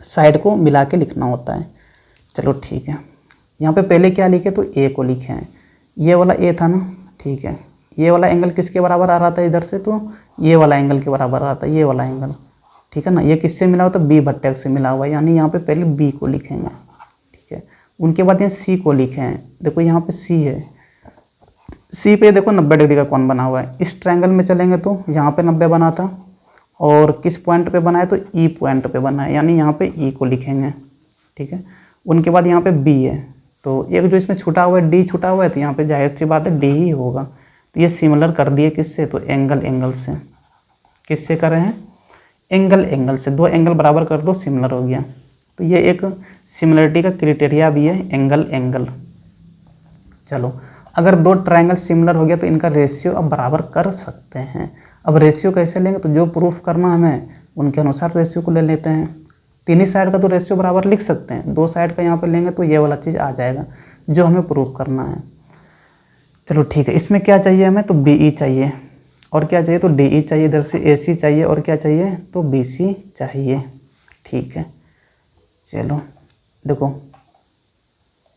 साइड को मिला के लिखना होता है। चलो ठीक है, यहाँ पे पहले क्या लिखे तो A को लिखे हैं, ये वाला A था ना, ठीक है। ये वाला एंगल किसके बराबर आ रहा था इधर से, तो ये वाला एंगल के बराबर आ रहा था, ये वाला एंगल, ठीक है ना। ये किससे मिला हुआ था, B भट्टे से मिला हुआ है, यानी यहाँ पे पहले B को लिखेंगे, ठीक है। उनके बाद यहाँ C को लिखे हैं, देखो यहाँ पे C है, C पे देखो 90 डिग्री का कोण बना हुआ है। इस ट्रायंगल में चलेंगे तो यहाँ पे 90 बना था, और किस पॉइंट पे बना है तो E पॉइंट पे बना है, यानी यहाँ पे E को लिखेंगे, ठीक है। उनके बाद यहाँ पे B है, तो एक जो इसमें छूटा हुआ है D छूटा हुआ है, तो यहाँ पे जाहिर सी बात है D ही होगा। तो ये सिमिलर कर दिए किससे, तो एंगल से। किससे कर रहे हैं, एंगल से। दो एंगल बराबर कर दो, सिमिलर हो गया। तो ये एक सिमिलरिटी का क्राइटेरिया भी है, एंगल। चलो, अगर दो ट्रायंगल सिमिलर हो गया तो इनका रेशियो अब बराबर कर सकते हैं। अब रेशियो कैसे लेंगे, तो जो प्रूफ करना हमें उनके अनुसार रेशियो को ले लेते हैं। तीनों साइड का तो रेशियो बराबर लिख सकते हैं, दो साइड का यहाँ पे लेंगे तो ये वाला चीज़ आ जाएगा जो हमें प्रूफ करना है। चलो ठीक है, इसमें क्या चाहिए हमें, तो BE चाहिए, और क्या चाहिए तो DE चाहिए, इधर से AC चाहिए, और क्या चाहिए तो BC चाहिए, ठीक है। चलो देखो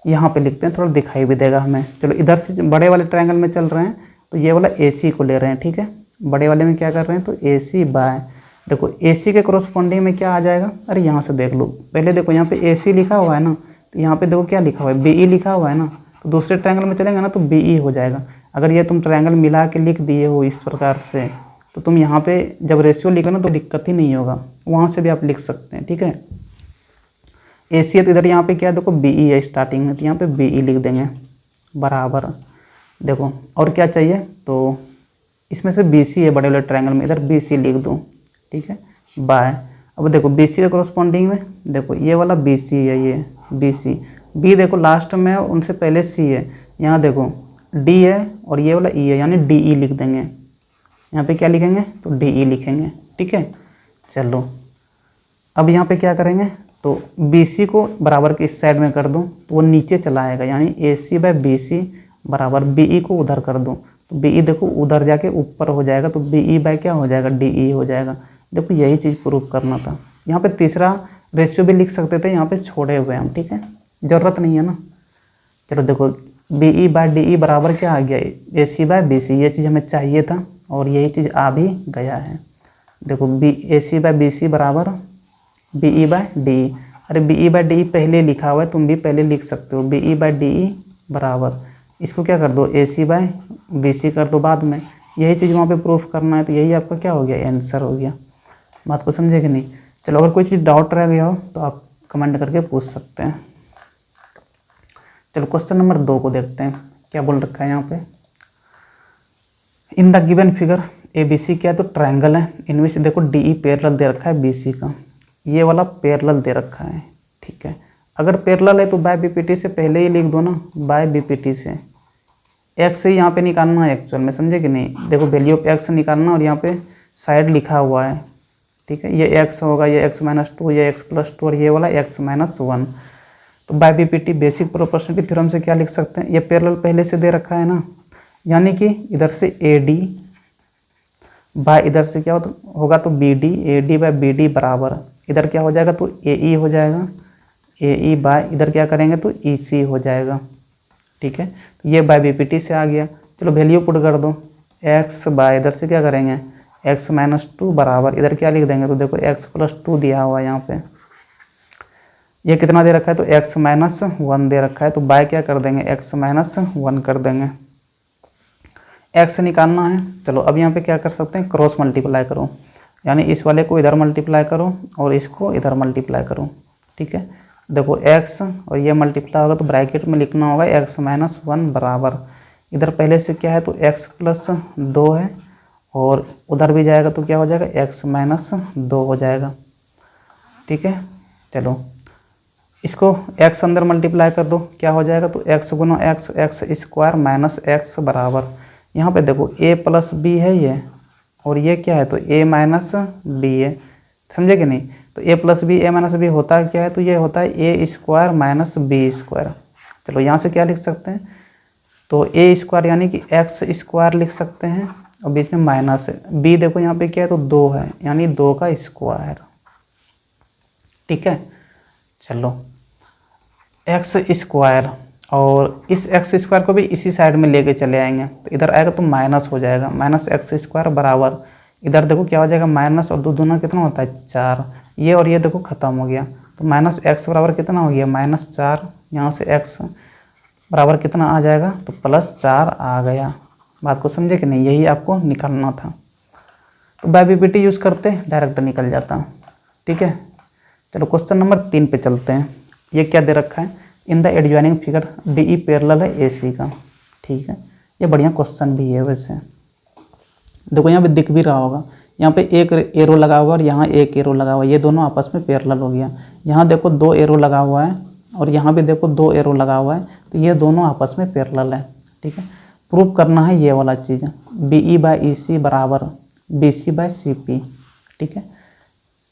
यहाँ पे लिखते हैं, थोड़ा दिखाई भी देगा हमें। चलो इधर से बड़े वाले ट्रायंगल में चल रहे हैं तो ये वाला AC को ले रहे हैं, ठीक है। बड़े वाले में क्या कर रहे हैं तो AC बाय, देखो AC के कोरस्पॉन्डिंग में क्या आ जाएगा, अरे यहाँ से देख लो, पहले देखो यहाँ पे AC लिखा हुआ है ना, तो यहाँ पे देखो क्या लिखा हुआ है, BE लिखा हुआ है ना, तो दूसरे ट्रायंगल में चलेंगे ना तो BE हो जाएगा। अगर ये तुम ट्रायंगल मिला के लिख दिए हो इस प्रकार से, तो तुम यहाँ पे जब रेशियो लिखो ना तो दिक्कत ही नहीं होगा, वहाँ से भी आप लिख सकते हैं, ठीक है। AC है तो इधर यहाँ पे क्या है, देखो BE है स्टार्टिंग में, तो यहाँ पे BE लिख देंगे बराबर। देखो और क्या चाहिए, तो इसमें से BC है बड़े वाले ट्रायंगल में, इधर BC लिख दो, ठीक है, बाय। अब देखो BC के कोरस्पॉन्डिंग में देखो ये वाला BC है, ये BC, B देखो लास्ट में है, उनसे पहले C है, यहाँ देखो D है और ये वाला E है, यानी DE लिख देंगे। यहाँ पे क्या लिखेंगे तो DE लिखेंगे, ठीक है। चलो अब यहाँ पे क्या करेंगे, तो BC को बराबर के इस साइड में कर दो तो वो नीचे चला आएगा, यानी AC बाय BC बराबर BE को उधर कर दो, तो BE देखो उधर जाके ऊपर हो जाएगा, तो BE बाय क्या हो जाएगा DE हो जाएगा। देखो यही चीज़ प्रूफ करना था। यहाँ पे तीसरा रेशियो भी लिख सकते थे, यहाँ पे छोड़े हुए हम, ठीक है, ज़रूरत नहीं है ना। चलो देखो BE बाय DE बराबर क्या आ गया, AC बाय BC, ये चीज़ हमें चाहिए था और यही चीज़ आ भी गया है। देखो AC बाय BC बराबर BE बाय DE, अरे BE बाय DE पहले लिखा हुआ है, तुम भी पहले लिख सकते हो, BE बाय DE बराबर, इसको क्या कर दो AC बाय BC कर दो बाद में, यही चीज़ वहाँ पे प्रूफ करना है। तो यही आपका क्या हो गया, आंसर हो गया। बात को समझे कि नहीं। चलो अगर कोई चीज़ डाउट रह गया हो तो आप कमेंट करके पूछ सकते हैं। चलो क्वेश्चन नंबर 2 को देखते हैं, क्या बोल रखा है यहाँ पे, इन द गिवन फिगर ABC क्या है तो ट्रायंगल है, इनमें से देखो DE पैरेलल दे रखा है BC का, ये वाला पैरेलल दे रखा है, ठीक है। अगर पैरेलल है तो बाय BPT से पहले ही लिख दो ना, बाय BPT से x ही यहाँ पे निकालना है एक्चुअल में, समझे कि नहीं। देखो वैल्यू ऑफ x निकालना और यहाँ पे साइड लिखा हुआ है, ठीक है, ये x होगा, ये x - 2, ये x + 2 और ये वाला x - 1। तो by BPT basic proportionality theorem से क्या लिख सकते हैं, ये पैरेलल पहले से दे रखा है ना, यानी कि इधर से AD बाय इधर से क्या होगा तो BD, AD बाय BD बराबर, इधर क्या हो जाएगा तो AE हो जाएगा, AE बाय इधर क्या करेंगे तो EC हो जाएगा, ठीक है। तो ये बाय BPT से आ गया। चलो वैल्यू पुट कर दो, x बाय इधर से क्या करेंगे x - 2 बराबर, इधर क्या लिख देंगे तो देखो x + 2 दिया हुआ है यहाँ पे, ये कितना दे रखा है तो x - 1 दे रखा है, तो बाय क्या कर देंगे x - 1 कर देंगे, x निकालना है। चलो अब यहाँ पे क्या कर सकते हैं, क्रॉस मल्टीप्लाई करो, यानी इस वाले को इधर मल्टीप्लाई करो और इसको इधर मल्टीप्लाई करो, ठीक है। देखो x और ये मल्टीप्लाई होगा तो ब्रैकेट में लिखना होगा x - 1 बराबर, इधर पहले से क्या है तो x + 2 है और उधर भी जाएगा तो क्या हो जाएगा x - 2 हो जाएगा, ठीक है। चलो इसको x अंदर मल्टीप्लाई कर दो, क्या हो जाएगा तो x गुना x, x² - x बराबर, यहाँ पे देखो a + b है ये, और ये क्या है तो a - b है, समझे कि नहीं। तो a + b, a - b होता है क्या है तो ये होता है a² - b²। चलो यहाँ से क्या लिख सकते हैं तो ए स्क्वायर यानी कि एक्स स्क्वायर लिख सकते हैं और बीच में माइनस है। बी देखो यहाँ पे क्या है तो 2 है यानी 2 का स्क्वायर। ठीक है, चलो एक्स स्क्वायर और इस एक्स स्क्वायर को भी इसी साइड में लेके चले आएंगे तो इधर आएगा तो माइनस हो जाएगा, माइनस एक्स स्क्वायर बराबर इधर देखो क्या हो जाएगा माइनस और 2 दूना कितना होता है 4, ये और ये देखो ख़त्म हो गया तो माइनस एक्स बराबर कितना हो गया -4, यहाँ से एक्स बराबर कितना आ जाएगा तो +4 आ गया। बात को समझे कि नहीं, यही आपको निकालना था। तो बाय बीपीटी यूज़ करते डायरेक्ट निकल जाता। ठीक है, चलो क्वेश्चन नंबर 3 पे चलते हैं। ये क्या दे रखा है, in the adjoining figure DE parallel है AC का। ठीक है, ये बढ़िया क्वेश्चन भी है वैसे। देखो यहाँ पे दिख भी रहा होगा, यहाँ पे एक एरो लगा हुआ और यहाँ एक एरो लगा हुआ है, ये दोनों आपस में पैरेलल हो गया। यहाँ देखो 2 एरो लगा हुआ है और यहाँ भी देखो 2 एरो लगा हुआ है, तो ये दोनों आपस में पैरेलल है। ठीक है, प्रूव करना है ये वाला चीज़, BE/EC बराबर BC/CP। ठीक है,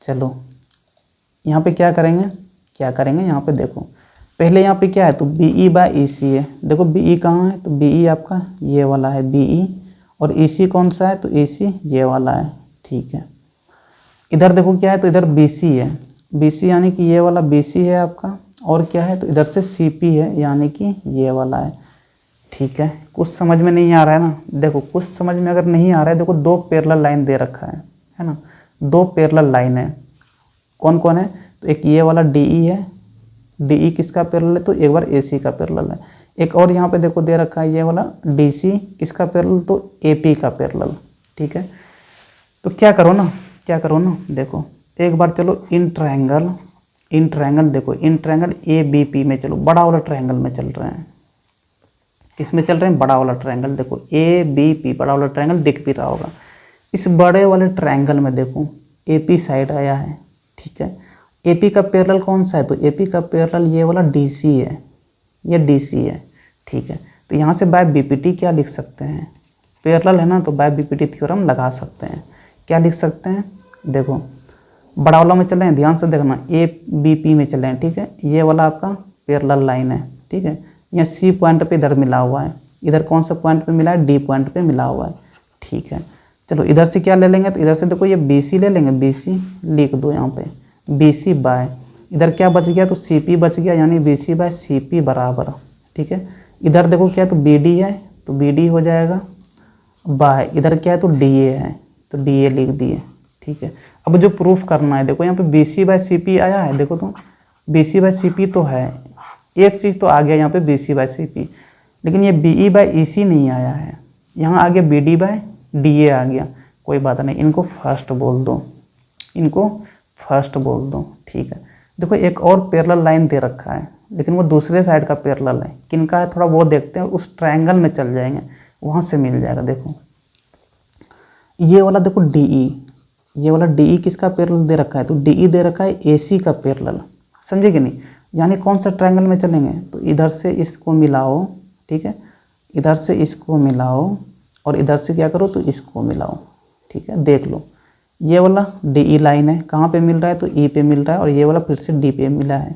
चलो यहाँ पे क्या करेंगे यहाँ पे देखो पहले यहाँ पे क्या है तो BE/EC है। देखो BE कहाँ है तो BE आपका ये वाला है BE, और EC कौन सा है तो EC ये वाला है। ठीक है, इधर देखो क्या है तो इधर BC है, BC यानी कि ये वाला BC है आपका, और क्या है तो इधर से CP है यानी कि ये वाला है। ठीक है, कुछ समझ में नहीं आ रहा है ना, देखो कुछ समझ में अगर नहीं आ रहा है, देखो 2 पैरेलल लाइन दे रखा है ना, 2 पैरेलल लाइन है। कौन कौन है तो एक ये वाला DE है, DE किसका पैरेलल है तो एक बार AC का पैरेलल है। एक और यहाँ पे देखो दे रखा है ये वाला DC किसका पैरेलल तो AP का पैरेलल। ठीक है, तो क्या करो ना देखो एक बार चलो इन ट्रायंगल देखो इन ट्रायंगल ABP में चलो, बड़ा वाला ट्रायंगल में चल रहे हैं। किसमें चल रहे हैं बड़ा वाला ट्रायंगल, देखो ABP बड़ा वाला ट्रायंगल दिख भी रहा होगा। इस बड़े वाले ट्रायंगल में देखो AP साइड आया है। ठीक है, AP का पैरेलल कौन सा है तो AP का पैरेलल ये वाला DC है, ये DC है। ठीक है, तो यहाँ से बाय BPT क्या लिख सकते हैं, पैरेलल है ना तो बाय BPT थ्योरम लगा सकते हैं। क्या लिख सकते हैं, देखो बड़ा वाला में चले हैं, ध्यान से देखना ABP में चले हैं। ठीक है, ये वाला आपका पैरेलल लाइन है। ठीक है, यहाँ C पॉइंट पे इधर मिला हुआ है, इधर कौन सा पॉइंट पे मिला है D पॉइंट पे मिला हुआ है। ठीक है, चलो इधर से क्या ले लेंगे तो इधर से देखो ये BC ले लेंगे, BC लिख दो यहाँ पे BC बाय इधर क्या बच गया तो CP बच गया यानी BC/CP बराबर। ठीक है, इधर देखो क्या है तो BD है तो BD हो जाएगा बाय इधर क्या है तो DA है तो DA लिख दिए। ठीक है, अब जो प्रूफ करना है देखो यहाँ पे BC/CP आया है, देखो तो BC/CP तो है, एक चीज़ तो आ गया यहाँ पे BC/CP, लेकिन ये BE/EC नहीं आया है, यहाँ आ गया BD/DA आ गया। कोई बात नहीं, इनको फर्स्ट बोल दो। ठीक है, देखो एक और पैरेलल लाइन दे रखा है लेकिन वो दूसरे साइड का पैरेलल है, किनका है थोड़ा वो देखते हैं, उस ट्रायंगल में चल जाएंगे वहाँ से मिल जाएगा। देखो ये वाला देखो DE, ये वाला DE किसका पैरेलल दे रखा है तो DE दे रखा है AC का पैरेलल, समझे कि नहीं, यानी कौन सा ट्रायंगल में चलेंगे तो इधर से इसको मिलाओ। ठीक है, इधर से इसको मिलाओ और इधर से क्या करो तो इसको मिलाओ। ठीक है, देख लो ये वाला DE लाइन है, कहाँ पे मिल रहा है तो E पे मिल रहा है, और ये वाला फिर से D पे मिला है।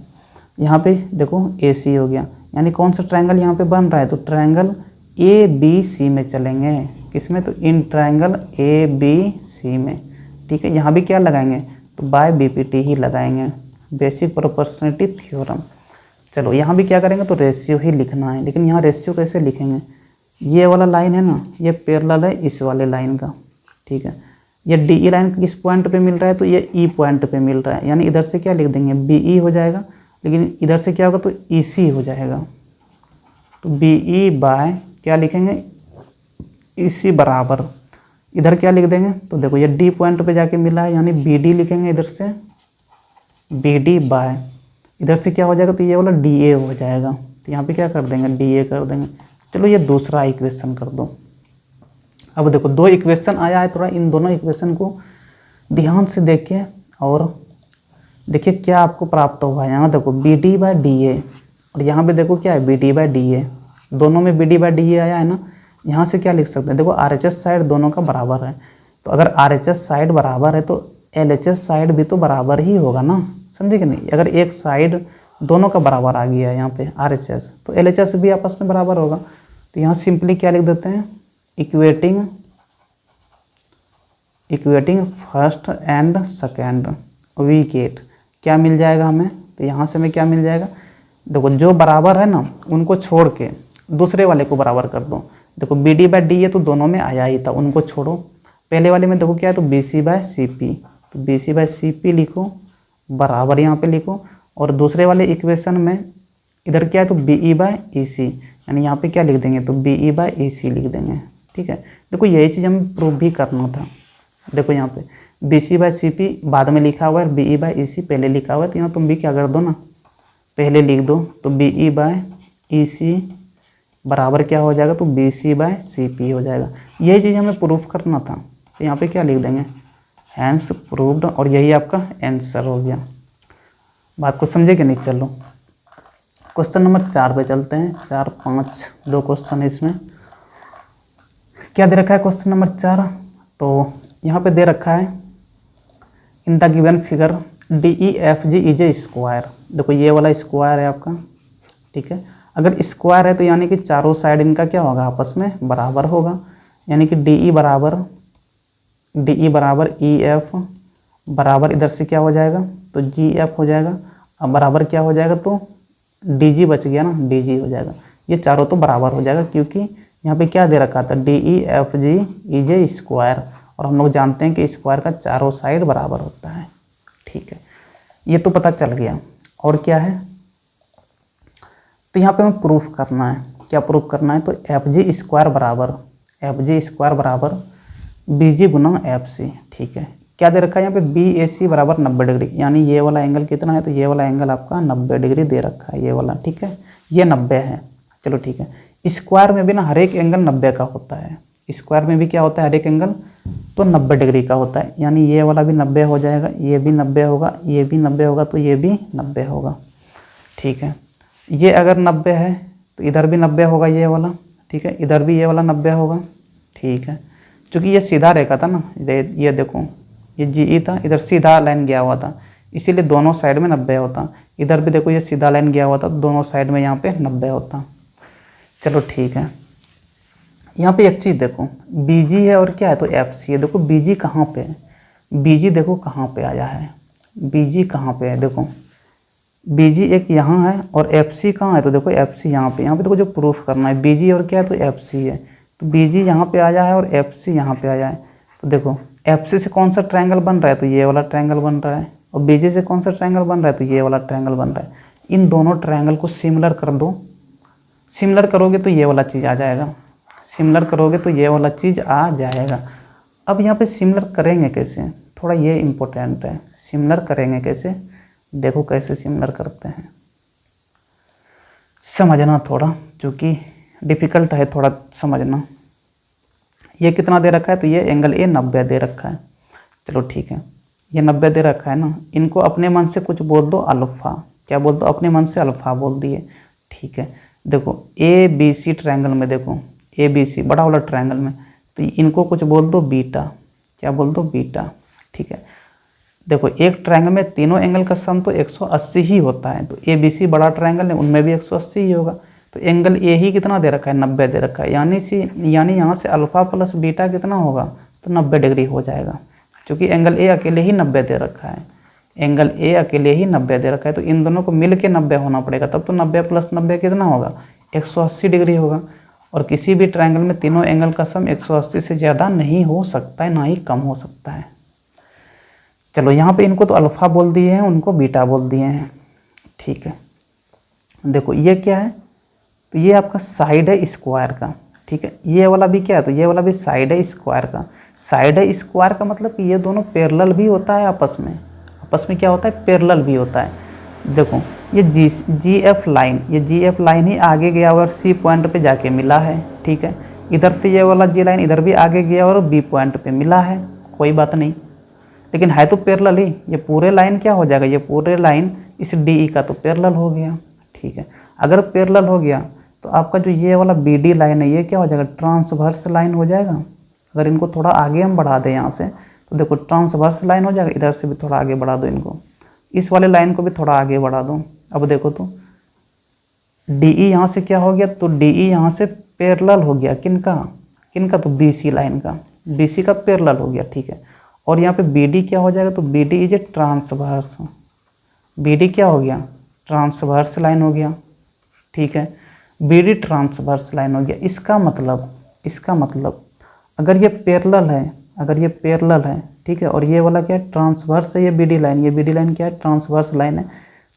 यहाँ पे देखो AC हो गया, यानी कौन सा ट्रायंगल यहाँ पे बन रहा है तो ट्रायंगल ABC में चलेंगे। किस में तो इन ट्रायंगल ABC में। ठीक है, यहाँ भी क्या लगाएंगे तो बाय BPT ही लगाएंगे, बेसिक प्रोपोर्शनलिटी थ्योरम। चलो यहाँ भी क्या करेंगे तो रेशियो ही लिखना है, लेकिन यहाँ रेशियो कैसे लिखेंगे, ये वाला लाइन है ना ये पैरेलल है इस वाले लाइन का। ठीक है, ये DE लाइन किस पॉइंट पे मिल रहा है तो ये E पॉइंट पे मिल रहा है, यानी इधर से क्या लिख देंगे BE हो जाएगा, लेकिन इधर से क्या होगा तो EC हो जाएगा। तो BE बाय क्या लिखेंगे EC बराबर इधर क्या लिख देंगे तो देखो ये D पॉइंट पे जाके मिला है यानी BD लिखेंगे, इधर से BD बाय इधर से क्या हो जाएगा तो ये वाला DA हो जाएगा, तो यहाँ पे क्या कर देंगे DA कर देंगे। चलो ये दूसरा इक्वेशन कर दो। अब देखो 2 इक्वेशन आया है, थोड़ा इन दोनों इक्वेशन को ध्यान से देखिए और देखिए क्या आपको प्राप्त होगा। यहाँ देखो BD/DA और यहाँ पे देखो क्या है BD/DA, दोनों में BD/DA आया है ना। यहाँ से क्या लिख सकते हैं, देखो RHS साइड दोनों का बराबर है, तो अगर RHS साइड बराबर है तो LHS साइड भी तो बराबर ही होगा ना, समझे कि नहीं। अगर एक साइड दोनों का बराबर आ गया है यहाँ पे RHS, तो LHS भी आपस में बराबर होगा। तो यहाँ सिंपली क्या लिख देते हैं, equating first and second wicket क्या मिल जाएगा हमें। तो यहाँ से हमें क्या मिल जाएगा, देखो जो बराबर है ना उनको छोड़ के दूसरे वाले को बराबर कर दो। देखो बी डी बाई डी है तो दोनों में आया ही था, उनको छोड़ो। पहले वाले में देखो क्या है, तो B C by C P, तो B C by C P लिखो बराबर यहाँ पे लिखो। और दूसरे वाले इक्वेशन में इधर क्या है, तो बी ई बाई ई सी, यानी यहाँ पे क्या लिख देंगे, तो बी ई बाई ई सी लिख देंगे। ठीक है, देखो यही चीज़ हमें प्रूव भी करना था। देखो यहाँ पे B C by C P बाद में लिखा हुआ है, बी ई बाई ई सी पहले लिखा हुआ है, तो यहाँ तुम भी क्या कर दो ना, पहले लिख दो। तो बी ई बाई ई सी बराबर क्या हो जाएगा, तो B C by C P हो जाएगा। यही चीज़ हमें प्रूफ करना था, तो यहाँ पे क्या लिख देंगे, हैंस प्रूव्ड, और यही आपका आंसर हो गया। बात को समझे कि नहीं। चलो क्वेश्चन नंबर 4 पे चलते हैं। 4 5 2 क्वेश्चन है इसमें। क्या दे रखा है क्वेश्चन नंबर 4, तो यहाँ पे दे रखा है in the given figure D E F G is a square. देखो ये वाला स्क्वायर है आपका, ठीक है। अगर स्क्वायर है तो यानी कि चारों साइड इनका क्या होगा, आपस में बराबर होगा। यानी कि डी ई बराबर ई एफ बराबर इधर से क्या हो जाएगा, तो जी एफ हो जाएगा। अब बराबर क्या हो जाएगा, तो डी जी बच गया ना, डी जी हो जाएगा। ये चारों तो बराबर हो जाएगा क्योंकि यहाँ पे क्या दे रखा था, D E F G is a square, और हम लोग जानते हैं कि स्क्वायर का चारों साइड बराबर होता है। ठीक है, ये तो पता चल गया। और क्या है, तो यहाँ पे हमें प्रूफ करना है। क्या प्रूफ करना है, तो एफ जी स्क्वायर बराबर बी जी गुना एफ सी। ठीक है, क्या दे रखा है यहाँ पे, बी ए सी बराबर 90 डिग्री, यानी ये वाला एंगल कितना है, तो ये वाला एंगल आपका 90 डिग्री दे रखा है, ये वाला। ठीक है, ये 90 है। चलो ठीक है, स्क्वायर में भी ना हर एक एंगल 90 का होता है। स्क्वायर में भी क्या होता है, हर एक एंगल तो 90 डिग्री का होता है। यानी ये वाला भी 90 हो जाएगा, ये भी 90 होगा, ये भी 90 होगा, तो ये भी 90 होगा। ठीक है, ये अगर 90 है तो इधर भी 90 होगा ये वाला। ठीक है, इधर भी ये वाला 90 होगा। ठीक है, क्योंकि ये सीधा रेखा था ना, ये देखो ये जी ई था, इधर सीधा लाइन गया हुआ था, इसीलिए दोनों साइड में 90 होता। इधर भी देखो ये सीधा लाइन गया हुआ था, दोनों साइड में यहाँ पे 90 होता। चलो ठीक है, यहाँ पे एक चीज़ देखो, बी जी है और क्या है, तो एफ सी है। देखो बी जी कहाँ पे है, बी जी देखो कहाँ पे आया है, बी जी कहाँ पे है, देखो बी जी एक यहाँ है और एफ सी कहाँ है, तो देखो एफ सी यहाँ पे देखो जो प्रूफ करना है, बी जी और क्या है, तो एफ सी है। तो बी जी यहाँ पे आया है और एफ सी यहाँ पे आया है। तो देखो एफ सी से कौन सा ट्रायंगल बन रहा है, तो ये वाला ट्रायंगल बन रहा है। और बी जी से कौन सा ट्रायंगल बन रहा है, तो ये वाला ट्रायंगल बन रहा है। इन दोनों ट्रायंगल को सिमिलर कर दो। सिमिलर करोगे तो ये वाला चीज़ आ जाएगा, सिमिलर करोगे तो ये वाला चीज़ आ जाएगा। अब यहाँ पे सिमिलर करेंगे कैसे, थोड़ा ये इम्पोर्टेंट है। सिमिलर करेंगे कैसे, देखो कैसे सिमिलर करते हैं, समझना थोड़ा, क्योंकि डिफ़िकल्ट है थोड़ा समझना। ये कितना दे रखा है, तो ये एंगल ए 90 दे रखा है। चलो ठीक है, ये 90 दे रखा है ना, इनको अपने मन से कुछ बोल दो अल्फ़ा। क्या बोल दो, अपने मन से अल्फ़ा बोल दिए। ठीक है, देखो ए बी सी ट्रायंगल में, देखो ए बी सी बड़ा वाला ट्रायंगल में, तो इनको कुछ बोल दो बीटा। क्या बोल दो, बीटा। ठीक है, देखो एक ट्रायंगल में तीनों एंगल का सम तो 180 ही होता है, तो ए बी सी बड़ा ट्रायंगल है, उनमें भी 180 ही होगा। तो एंगल ए ही कितना दे रखा है, 90 दे रखा है। यानी यहाँ से अल्फ़ा प्लस बीटा कितना होगा, तो 90 डिग्री हो जाएगा, क्योंकि एंगल ए अकेले ही 90 दे रखा है। एंगल ए अकेले ही 90 दे रखा है, तो इन दोनों को मिल के 90 होना पड़ेगा, तब तो 90 प्लस 90 कितना होगा, 180 डिग्री होगा। और किसी भी ट्रायंगल में तीनों एंगल का सम 180 से ज़्यादा नहीं हो सकता है, ना ही कम हो सकता है। चलो यहाँ पे इनको तो अल्फ़ा बोल दिए हैं, उनको बीटा बोल दिए हैं। ठीक है, देखो ये क्या है, तो ये आपका साइड है स्क्वायर का। ठीक है, ये वाला भी क्या है, तो ये वाला भी साइड है स्क्वायर का। साइड है स्क्वायर का मतलब कि ये दोनों पैरेलल भी होता है आपस में क्या होता है, पैरेलल भी होता है। देखो ये जी एफ लाइन, ये जी एफ लाइन ही आगे गया और सी पॉइंट पे जाके मिला है। ठीक है, इधर से ये वाला जी लाइन इधर भी आगे गया और बी पॉइंट पे मिला है, कोई बात नहीं, लेकिन है तो पैरेलल ही। ये पूरे लाइन क्या हो जाएगा, ये पूरे लाइन इस डी ई का तो पैरेलल हो गया। ठीक है, अगर पैरेलल हो गया तो आपका जो ये वाला बी डी लाइन है ये क्या हो जाएगा, ट्रांसवर्स लाइन हो जाएगा। अगर इनको थोड़ा आगे हम बढ़ा दें यहाँ से, तो देखो ट्रांसवर्स लाइन हो जाएगा। इधर से भी थोड़ा आगे बढ़ा दो इनको, इस वाले लाइन को भी थोड़ा आगे बढ़ा दो। अब देखो तो डी ई यहाँ से क्या हो गया, तो डी ई यहाँ से पैरेलल हो गया किनका किनका, तो BC लाइन का, BC का पैरेलल हो गया, ठीक है। और यहाँ पे BD क्या हो जाएगा, तो BD is a transverse, BD क्या हो गया, ट्रांसवर्स लाइन हो गया, ठीक है। BD ट्रांसवर्स लाइन हो गया। इसका मतलब अगर ये पैरेलल है, ठीक है, और ये वाला क्या है, ट्रांसवर्स है, ये BD लाइन क्या है, ट्रांसवर्स लाइन है,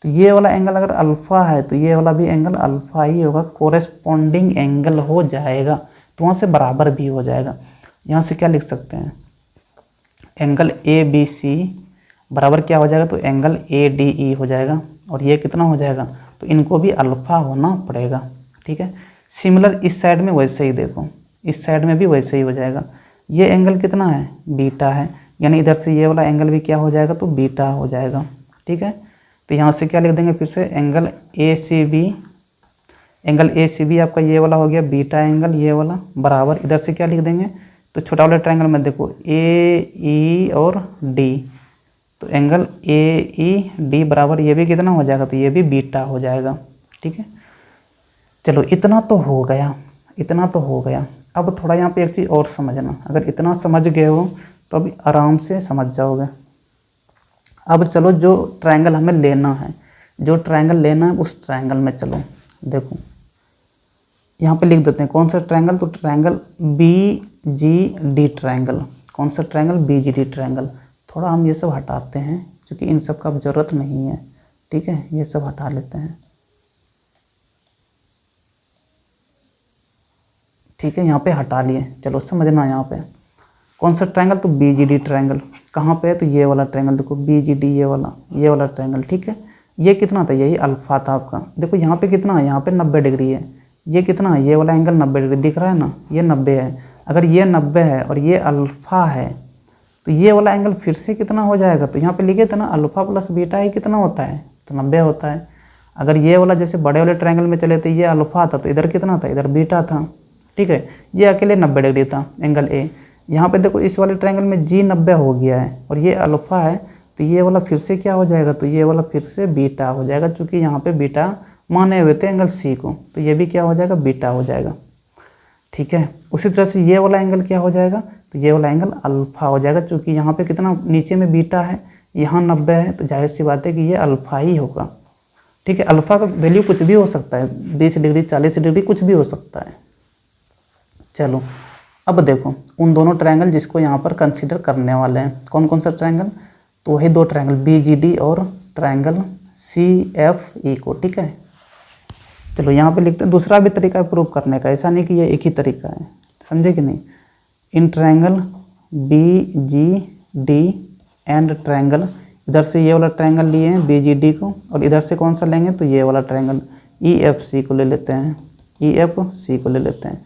तो ये वाला एंगल अगर अल्फा है तो ये वाला भी एंगल अल्फा ही होगा, कोरेस्पॉन्डिंग एंगल हो जाएगा, तो वहाँ से बराबर भी हो जाएगा। यहाँ से क्या लिख सकते हैं, एंगल ABC बराबर क्या हो जाएगा, तो एंगल ADE हो जाएगा, और ये कितना हो जाएगा, तो इनको भी अल्फा होना पड़ेगा, ठीक है। सिमिलर इस साइड में वैसे ही देखो, इस साइड में भी वैसे ही हो जाएगा। ये एंगल कितना है, बीटा है, यानी इधर से ये वाला एंगल भी क्या हो जाएगा, तो बीटा हो जाएगा, ठीक है। तो यहाँ से क्या लिख देंगे फिर से, एंगल ACB आपका ये वाला हो गया बीटा एंगल, ये वाला बराबर, इधर से क्या लिख देंगे, तो छोटा वाले ट्रायंगल में देखो AE और D, तो एंगल AED बराबर ये भी कितना हो जाएगा, तो ये भी बीटा हो जाएगा, ठीक है। चलो इतना तो हो गया। अब थोड़ा यहाँ पे एक चीज़ और समझना, अगर इतना समझ गए हो तो अभी आराम से समझ जाओगे। अब चलो जो ट्रायंगल हमें लेना है, उस ट्रायंगल में चलो देखो, यहाँ पे लिख देते हैं कौन सा ट्रायंगल, तो ट्रायंगल BGD ट्रायंगल। कौन सा ट्रायंगल, BGD ट्रायंगल। थोड़ा हम ये सब हटाते हैं क्योंकि इन सब का अब ज़रूरत नहीं है, ठीक है, ये सब हटा लेते हैं, ठीक है, यहाँ पे हटा लिए। चलो समझना यहाँ पे कौन सा ट्रायंगल, तो BGD ट्रायंगल। कहाँ पे है, तो ये वाला ट्रायंगल देखो, BGD ये वाला ट्रायंगल, ठीक है। ये कितना था, यही अल्फा था आपका। देखो यहाँ पे कितना है, यहाँ पे 90 डिग्री है, ये कितना है, ये वाला एंगल 90 डिग्री दिख रहा है ना, ये 90 है। अगर ये 90 है और ये अल्फा है तो ये वाला एंगल फिर से कितना हो जाएगा, तो यहाँ पे लिखे थे ना अल्फा प्लस बीटा ही कितना होता है, तो 90 होता है। अगर ये वाला जैसे बड़े वाले ट्रायंगल में चले तो ये अल्फा था, तो इधर कितना था, इधर बीटा था, ठीक है। ये अकेले 90 डिग्री था एंगल A। यहाँ पे देखो इस वाले ट्रायंगल में G 90 हो गया है और ये अल्फा है, तो ये वाला फिर से क्या हो जाएगा, तो ये वाला फिर से बीटा हो जाएगा, क्योंकि यहाँ पे बीटा माने हुए थे एंगल C को, तो ये भी क्या हो जाएगा, बीटा हो जाएगा, ठीक है। उसी तरह से ये वाला एंगल क्या हो जाएगा, तो ये वाला एंगल अल्फा हो जाएगा, क्योंकि यहाँ पे कितना नीचे में बीटा है, यहाँ 90 है, तो जाहिर सी बात है कि ये अल्फा ही होगा, ठीक है। अल्फा का वैल्यू कुछ भी हो सकता है, 20 डिग्री 40 डिग्री कुछ भी हो सकता है। चलो अब देखो उन दोनों ट्रायंगल जिसको यहाँ पर कंसीडर करने वाले हैं, कौन कौन सा ट्रायंगल, तो वही दो ट्रायंगल BGD और ट्रायंगल CFE को, ठीक है। चलो यहाँ पे लिखते हैं, दूसरा भी तरीका है प्रूव करने का, ऐसा नहीं कि ये एक ही तरीका है, समझे कि नहीं। In triangle BGD and triangle, इधर से ये वाला ट्रायंगल लिए हैं BGD को, और इधर से कौन सा लेंगे, तो ये वाला ट्रायंगल EFC को ले लेते हैं, EFC को ले लेते हैं।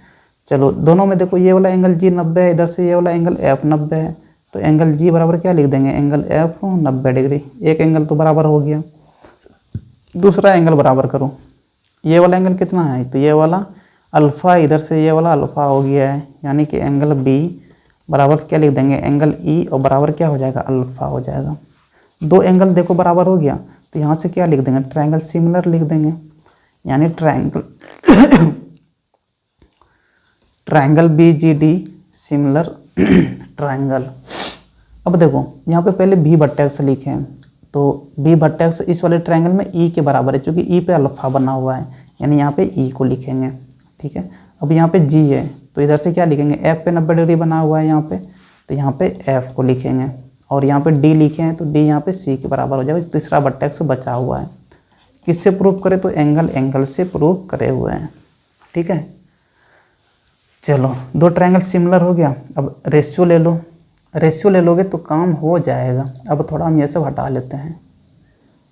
चलो दोनों में देखो ये वाला एंगल G 90 है, इधर से ये वाला एंगल F 90 है, तो एंगल G बराबर क्या लिख देंगे, एंगल F 90 डिग्री। एक एंगल तो बराबर हो गया, दूसरा एंगल बराबर करो। ये वाला एंगल कितना है, तो ये वाला अल्फ़ा, इधर से ये वाला अल्फ़ा हो गया है, यानी कि एंगल B बराबर क्या लिख देंगे, एंगल E, और बराबर क्या हो जाएगा, अल्फ़ा हो जाएगा। दो एंगल देखो बराबर हो गया, तो यहाँ से क्या लिख देंगे, ट्रायंगल सिमिलर लिख देंगे, यानी ट्रायंगल BGD सिमिलर ट्रायंगल। अब देखो यहाँ पे पहले B/X लिखे हैं, तो B/X इस वाले ट्रायंगल में E के बराबर है, क्योंकि E पे अल्फा बना हुआ है, यानी यहाँ पे E को लिखेंगे, ठीक है। अब यहाँ पे G है, तो इधर से क्या लिखेंगे, F पे 90 डिग्री बना हुआ है यहाँ पे, तो यहाँ पे F को लिखेंगे, और यहाँ पे D लिखे हैं, तो D यहाँ पे C के बराबर हो जाएगा। तीसरा बट्टेक्स बचा हुआ है, किससे प्रूव करे, तो एंगल से प्रूव करे हुए हैं, ठीक है। चलो दो ट्रायंगल सिमिलर हो गया, अब रेशियो ले लो, रेशियो ले लोगे तो काम हो जाएगा। अब थोड़ा हम ये सब हटा लेते हैं,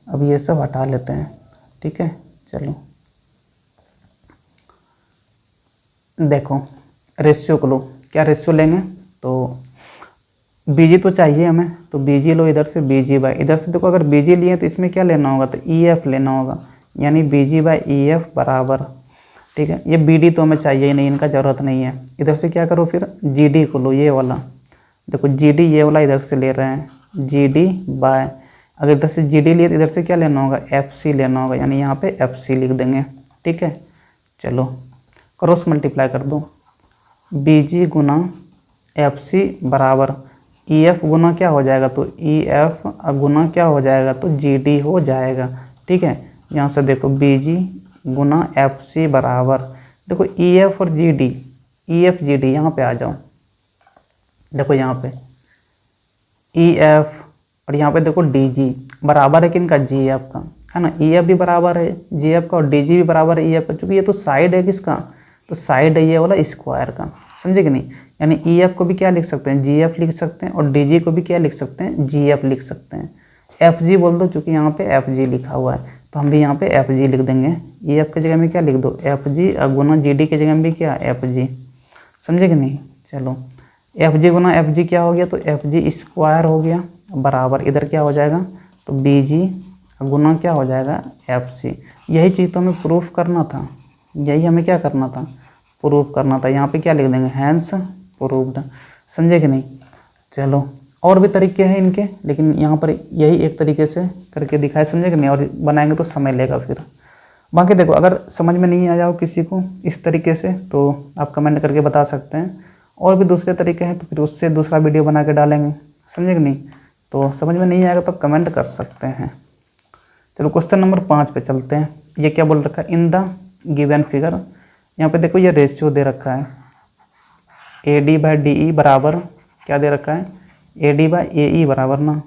अब ये सब हटा लेते हैं, ठीक है। चलो देखो रेशियो को लो, क्या रेशियो लेंगे, तो BG तो चाहिए हमें, तो BG लो, इधर से BG/, इधर से देखो अगर BG लिए तो इसमें क्या लेना होगा, तो EF लेना होगा, यानी BG/EF बराबर, ठीक है। ये BD तो हमें चाहिए ही नहीं, इनका ज़रूरत नहीं है। इधर से क्या करो, फिर GD को लो, ये वाला देखो GD ये वाला इधर से ले रहे हैं, GD/, अगर इधर से GD लिए तो इधर से क्या लेना होगा, FC लेना होगा, यानी यहाँ पे FC लिख देंगे, ठीक है। चलो क्रॉस मल्टीप्लाई कर दो, बी जी गुना एफ सी बराबर ई एफ गुना क्या हो जाएगा, तो ई एफ गुना क्या हो जाएगा, तो जी डी हो जाएगा। ठीक है, यहाँ से देखो बी जी गुना एफ सी बराबर, देखो ई एफ और G D, E F G D, यहाँ पे आ जाओ, देखो यहाँ पे ई एफ और यहाँ पे देखो डी जी बराबर है किनका, जी एफ का, है ना। ई एफ भी बराबर है जी एफ का और डी जी भी बराबर है ई एफ का, क्योंकि ये तो साइड है किसका, तो साइड है ये वाला स्क्वायर का, समझे कि नहीं। यानी ई एफ को भी क्या लिख सकते हैं, जी एफ लिख सकते हैं, और डी जी को भी क्या लिख सकते हैं, जी एफ लिख सकते हैं। एफ जी बोल दो, चूँकि यहाँ पे एफ जी लिखा हुआ है तो हम भी यहाँ पे एफ जी लिख देंगे। ई एफ की जगह में क्या लिख दो, एफ जी, गुना जी डी की जगह में भी क्या, एफ जी, समझे कि नहीं। चलो एफ जी गुना एफ जी क्या हो गया, तो एफ जी स्क्वायर हो गया बराबर, इधर क्या हो जाएगा, तो बी जी गुना क्या हो जाएगा, एफ सी। यही चीज़ तो हमें प्रूफ करना था, यही हमें क्या करना था, प्रूफ करना था। यहाँ पे क्या लिख देंगे, हैंस प्रूव्ड, समझे कि नहीं। चलो और भी तरीके हैं इनके, लेकिन यहाँ पर यही एक तरीके से करके दिखाए, समझे कि नहीं, और बनाएंगे तो समय लेगा फिर। बाकी देखो अगर समझ में नहीं आया हो किसी को इस तरीके से तो आप कमेंट करके बता सकते हैं, और भी दूसरे तरीके हैं तो फिर उससे दूसरा वीडियो बना के डालेंगे, समझे कि नहीं। तो समझ में नहीं आएगा तो कमेंट कर सकते हैं। चलो क्वेश्चन नंबर 5 पे चलते हैं। ये क्या बोल रखा है, इन द गिवन फिगर, यहाँ पे देखो ये रेशियो दे रखा है, A D by D E बराबर क्या दे रखा है, ए डी बाई ए ई बराबर ना,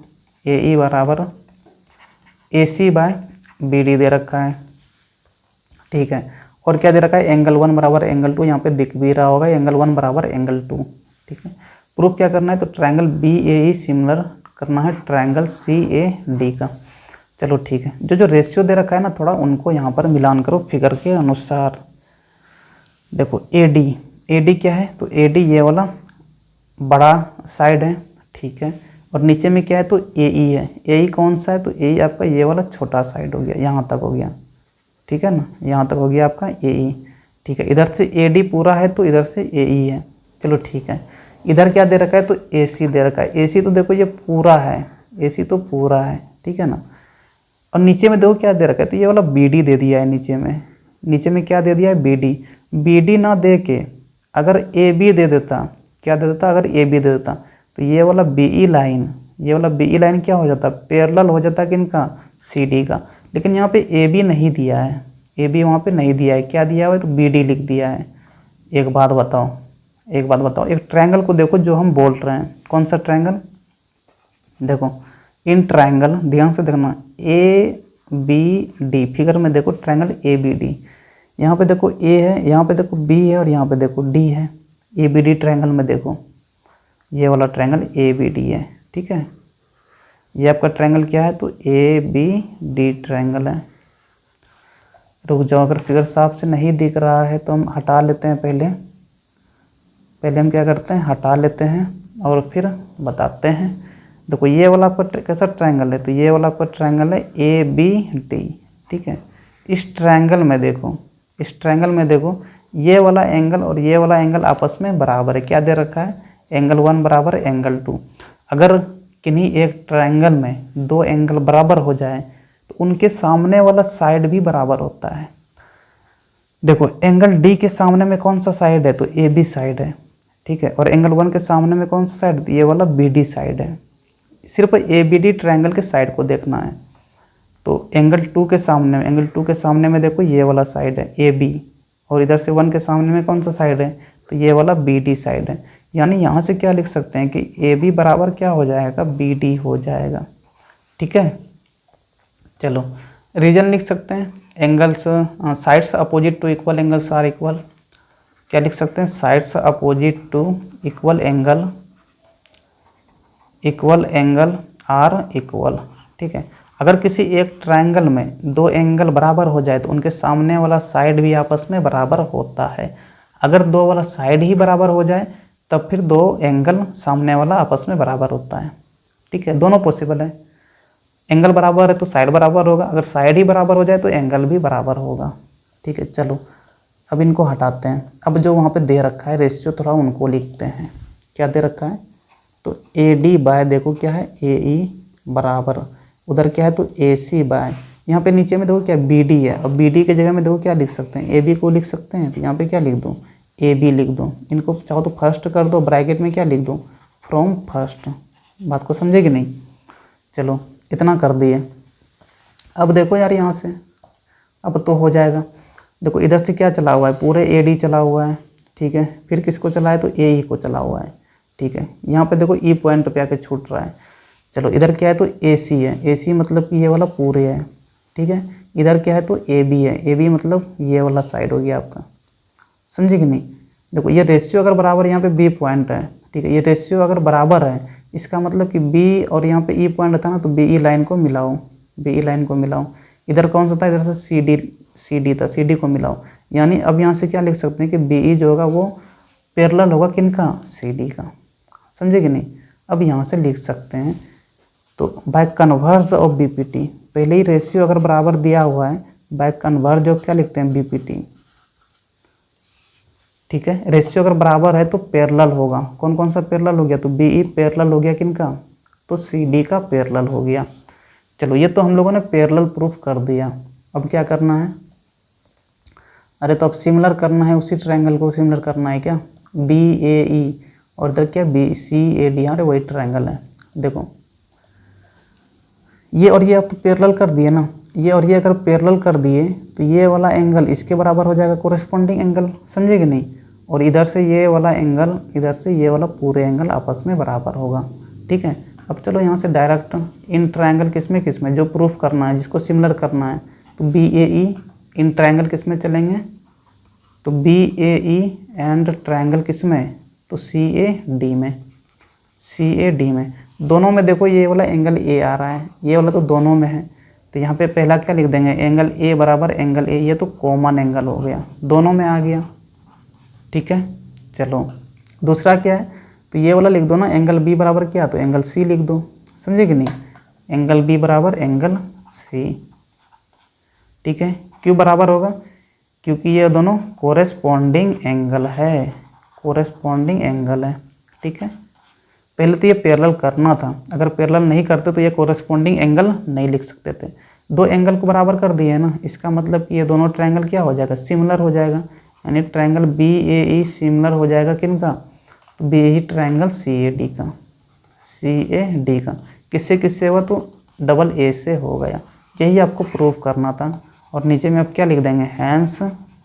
ए ई बराबर A C by B D दे रखा है। ठीक है, और क्या दे रखा है, एंगल 1 बराबर एंगल 2, यहाँ पे दिख भी रहा होगा एंगल 1 बराबर एंगल 2। ठीक है, प्रूफ क्या करना है, तो triangle B A E similar करना है ट्रायंगल सी ए डी का। चलो ठीक है, जो जो रेशियो दे रखा है ना थोड़ा उनको यहाँ पर मिलान करो फिगर के अनुसार। देखो ए डी क्या है, तो ए डी ये वाला बड़ा साइड है, ठीक है, और नीचे में क्या है, तो ए ई है, ए ई कौन सा है, तो ए ई आपका ये वाला छोटा साइड हो गया, यहाँ तक हो गया, ठीक है ना, यहाँ तक हो गया आपका ए ई। ठीक है, इधर से ए डी पूरा है तो इधर से ए ई है। चलो ठीक है, इधर क्या दे रखा है, तो ए सी दे रखा है, ए सी तो देखो ये पूरा है, ए सी तो पूरा है, ठीक है ना। और नीचे में देखो क्या दे रखा है, तो ये वाला बी डी दे दिया है नीचे में क्या दे दिया है, बी डी। बी डी ना दे के अगर ए बी दे देता, क्या दे देता, अगर ए बी दे देता तो ये वाला बी ई लाइन, ये वाला बी ई लाइन क्या हो जाता, पैरेलल हो जाता किनका, सी डी का। लेकिन यहाँ पे ए बी नहीं दिया है, ए बी वहाँ पे नहीं दिया है, क्या दिया हुआ है, तो बी डी लिख दिया है। एक बात बताओ, एक ट्रायंगल को देखो जो हम बोल रहे हैं, कौन सा ट्रायंगल, देखो इन ट्रायंगल, ध्यान से देखना, ए बी डी, फिगर में देखो ट्रायंगल ए बी डी, यहाँ पे देखो ए है, यहाँ पे देखो बी है, और यहाँ पे देखो डी है। ए बी डी ट्रायंगल में देखो ये वाला ट्रायंगल ए बी डी है, ठीक है। ये आपका ट्रायंगल क्या है, तो ए बी डी ट्रायंगल है। रुक जाओ, अगर फिगर साफ से नहीं दिख रहा है तो हम हटा लेते हैं, पहले हम क्या करते हैं, हटा लेते हैं और फिर बताते हैं। देखो ये वाला आपका कैसा ट्रायंगल है, तो ये वाला आपका ट्रायंगल है ए बी डी, ठीक है। इस ट्रायंगल में देखो ये वाला एंगल और ये वाला एंगल आपस में बराबर है, क्या दे रखा है, एंगल 1 बराबर एंगल 2। अगर किन्हीं एक ट्रायंगल में दो एंगल बराबर हो जाए तो उनके सामने वाला साइड भी बराबर होता है। देखो एंगल डी के सामने में कौन सा साइड है, तो ए बी साइड है, ठीक है, और एंगल 1 के सामने में कौन सा साइड, तो ये वाला बी डी साइड है। सिर्फ ए बी डी ट्रायंगल के साइड को देखना है। तो एंगल 2 के सामने में देखो ये वाला साइड है ए बी, और इधर से 1 के सामने में कौन सा साइड है, तो ये वाला बी डी साइड है। यानी यहाँ से क्या लिख सकते हैं कि ए बी बराबर क्या हो जाएगा, बी डी हो जाएगा, ठीक है। चलो रीजन लिख सकते हैं, angles sides opposite to equal angles are equal, क्या लिख सकते हैं, sides opposite to equal angle are equal, ठीक है। अगर किसी एक ट्रायंगल में दो एंगल बराबर हो जाए तो उनके सामने वाला साइड भी आपस में बराबर होता है। अगर दो वाला साइड ही बराबर हो जाए तब फिर दो एंगल सामने वाला आपस में बराबर होता है, ठीक है। दोनों पॉसिबल है, एंगल बराबर है तो साइड बराबर होगा, अगर साइड ही बराबर हो जाए तो एंगल भी बराबर होगा, ठीक है। चलो अब इनको हटाते हैं। अब जो वहाँ पे दे रखा है रेशियो थोड़ा उनको लिखते हैं। क्या दे रखा है, तो ए डी बाय देखो क्या है, ए ई बराबर, उधर क्या है, तो ए सी बाय, यहाँ पे नीचे में देखो क्या बी डी है, अब बी डी की जगह में देखो क्या लिख सकते हैं, ए बी को लिख सकते हैं, तो यहाँ पे क्या लिख दो, ए बी लिख दो। इनको चाहो तो फर्स्ट कर दो, ब्रैकेट में क्या लिख दो, फ्रॉम फर्स्ट। बात को समझे कि नहीं। चलो इतना कर दिए। अब देखो यार यहाँ से अब तो हो जाएगा। देखो इधर से क्या चला हुआ है, पूरे ए डी चला हुआ है, ठीक है। फिर किसको चला है, तो ए ई को चला हुआ है, ठीक है। यहाँ पे देखो ई पॉइंट पे आके छूट रहा है। चलो इधर क्या है, तो ए सी है, ए सी मतलब कि ये वाला पूरे है, ठीक है। इधर क्या है, तो ए बी है, ए बी मतलब ये वाला साइड हो गया आपका, समझे कि नहीं। देखो ये रेशियो अगर बराबर, यहाँ पे बी पॉइंट है, ठीक है। ये रेशियो अगर बराबर है, इसका मतलब कि बी और यहाँ पे ई पॉइंट था ना, तो बी ई लाइन को मिलाओ, बी ई लाइन को मिलाओ। इधर कौन सा था, इधर से सी डी था, सी डी को मिलाओ। यानी अब यहाँ से क्या लिख सकते हैं कि बी ई जो होगा वो पैरेलल होगा किनका, सी डी का, समझे कि नहीं। अब यहाँ से लिख सकते हैं, तो by converse of B P T, पहले ही रेशियो अगर बराबर दिया हुआ है, बाय कन्वर्ज ऑफ क्या लिखते हैं, बी पी टी, ठीक है। रेशियो अगर बराबर है तो पैरेलल होगा, कौन कौन सा पैरेलल हो गया, तो बी ई पैरेलल हो गया किनका, तो सी डी का पैरेलल हो गया। चलो ये तो हम लोगों ने पैरेलल प्रूफ कर दिया। अब क्या करना है, अरे तो अब सिमिलर करना है, उसी ट्रायंगल को सिमिलर करना है क्या, बी ए ई और इधर क्या बी सी ए डी, अरे वही ट्रायंगल है। देखो ये और ये आप तो पैरेलल कर दिए ना, ये और ये अगर पैरेलल कर दिए तो ये वाला एंगल इसके बराबर हो जाएगा, कोरेस्पॉन्डिंग एंगल, समझे कि नहीं। और इधर से ये वाला एंगल, इधर से ये वाला पूरे एंगल आपस में बराबर होगा, ठीक है। अब चलो यहाँ से डायरेक्ट इन ट्रायंगल किस में जो प्रूफ करना है, जिसको सिमिलर करना है, तो B A E in triangle किस में चलेंगे, तो B A E and triangle किस में, तो सी ए डी में, सी ए डी में। दोनों में देखो ये वाला एंगल ए आ रहा है, ये वाला तो दोनों में है, तो यहाँ पे पहला क्या लिख देंगे, एंगल ए बराबर एंगल ए, ये तो कॉमन एंगल हो गया, दोनों में आ गया, ठीक है। चलो दूसरा क्या है, तो ये वाला लिख दो ना, एंगल बी बराबर क्या, तो एंगल सी लिख दो, समझे कि नहीं। एंगल बी बराबर एंगल सी, ठीक है। क्यों बराबर होगा, क्योंकि ये दोनों कोरेस्पॉन्डिंग एंगल है, कोरेस्पॉन्डिंग एंगल है, ठीक है। पहले तो ये पैरेलल करना था, अगर पैरेलल नहीं करते तो ये कोरेस्पॉन्डिंग एंगल नहीं लिख सकते थे। दो एंगल को बराबर कर दिए है ना, इसका मतलब कि ये दोनों ट्रायंगल क्या हो जाएगा, सिमिलर हो जाएगा। यानी triangle B A E similar हो जाएगा किनका, तो B A triangle C A D का, सी ए डी का। किससे किससे हुआ, तो डबल ए से हो गया। यही आपको प्रूव करना था। और नीचे में आप क्या लिख देंगे, हैंस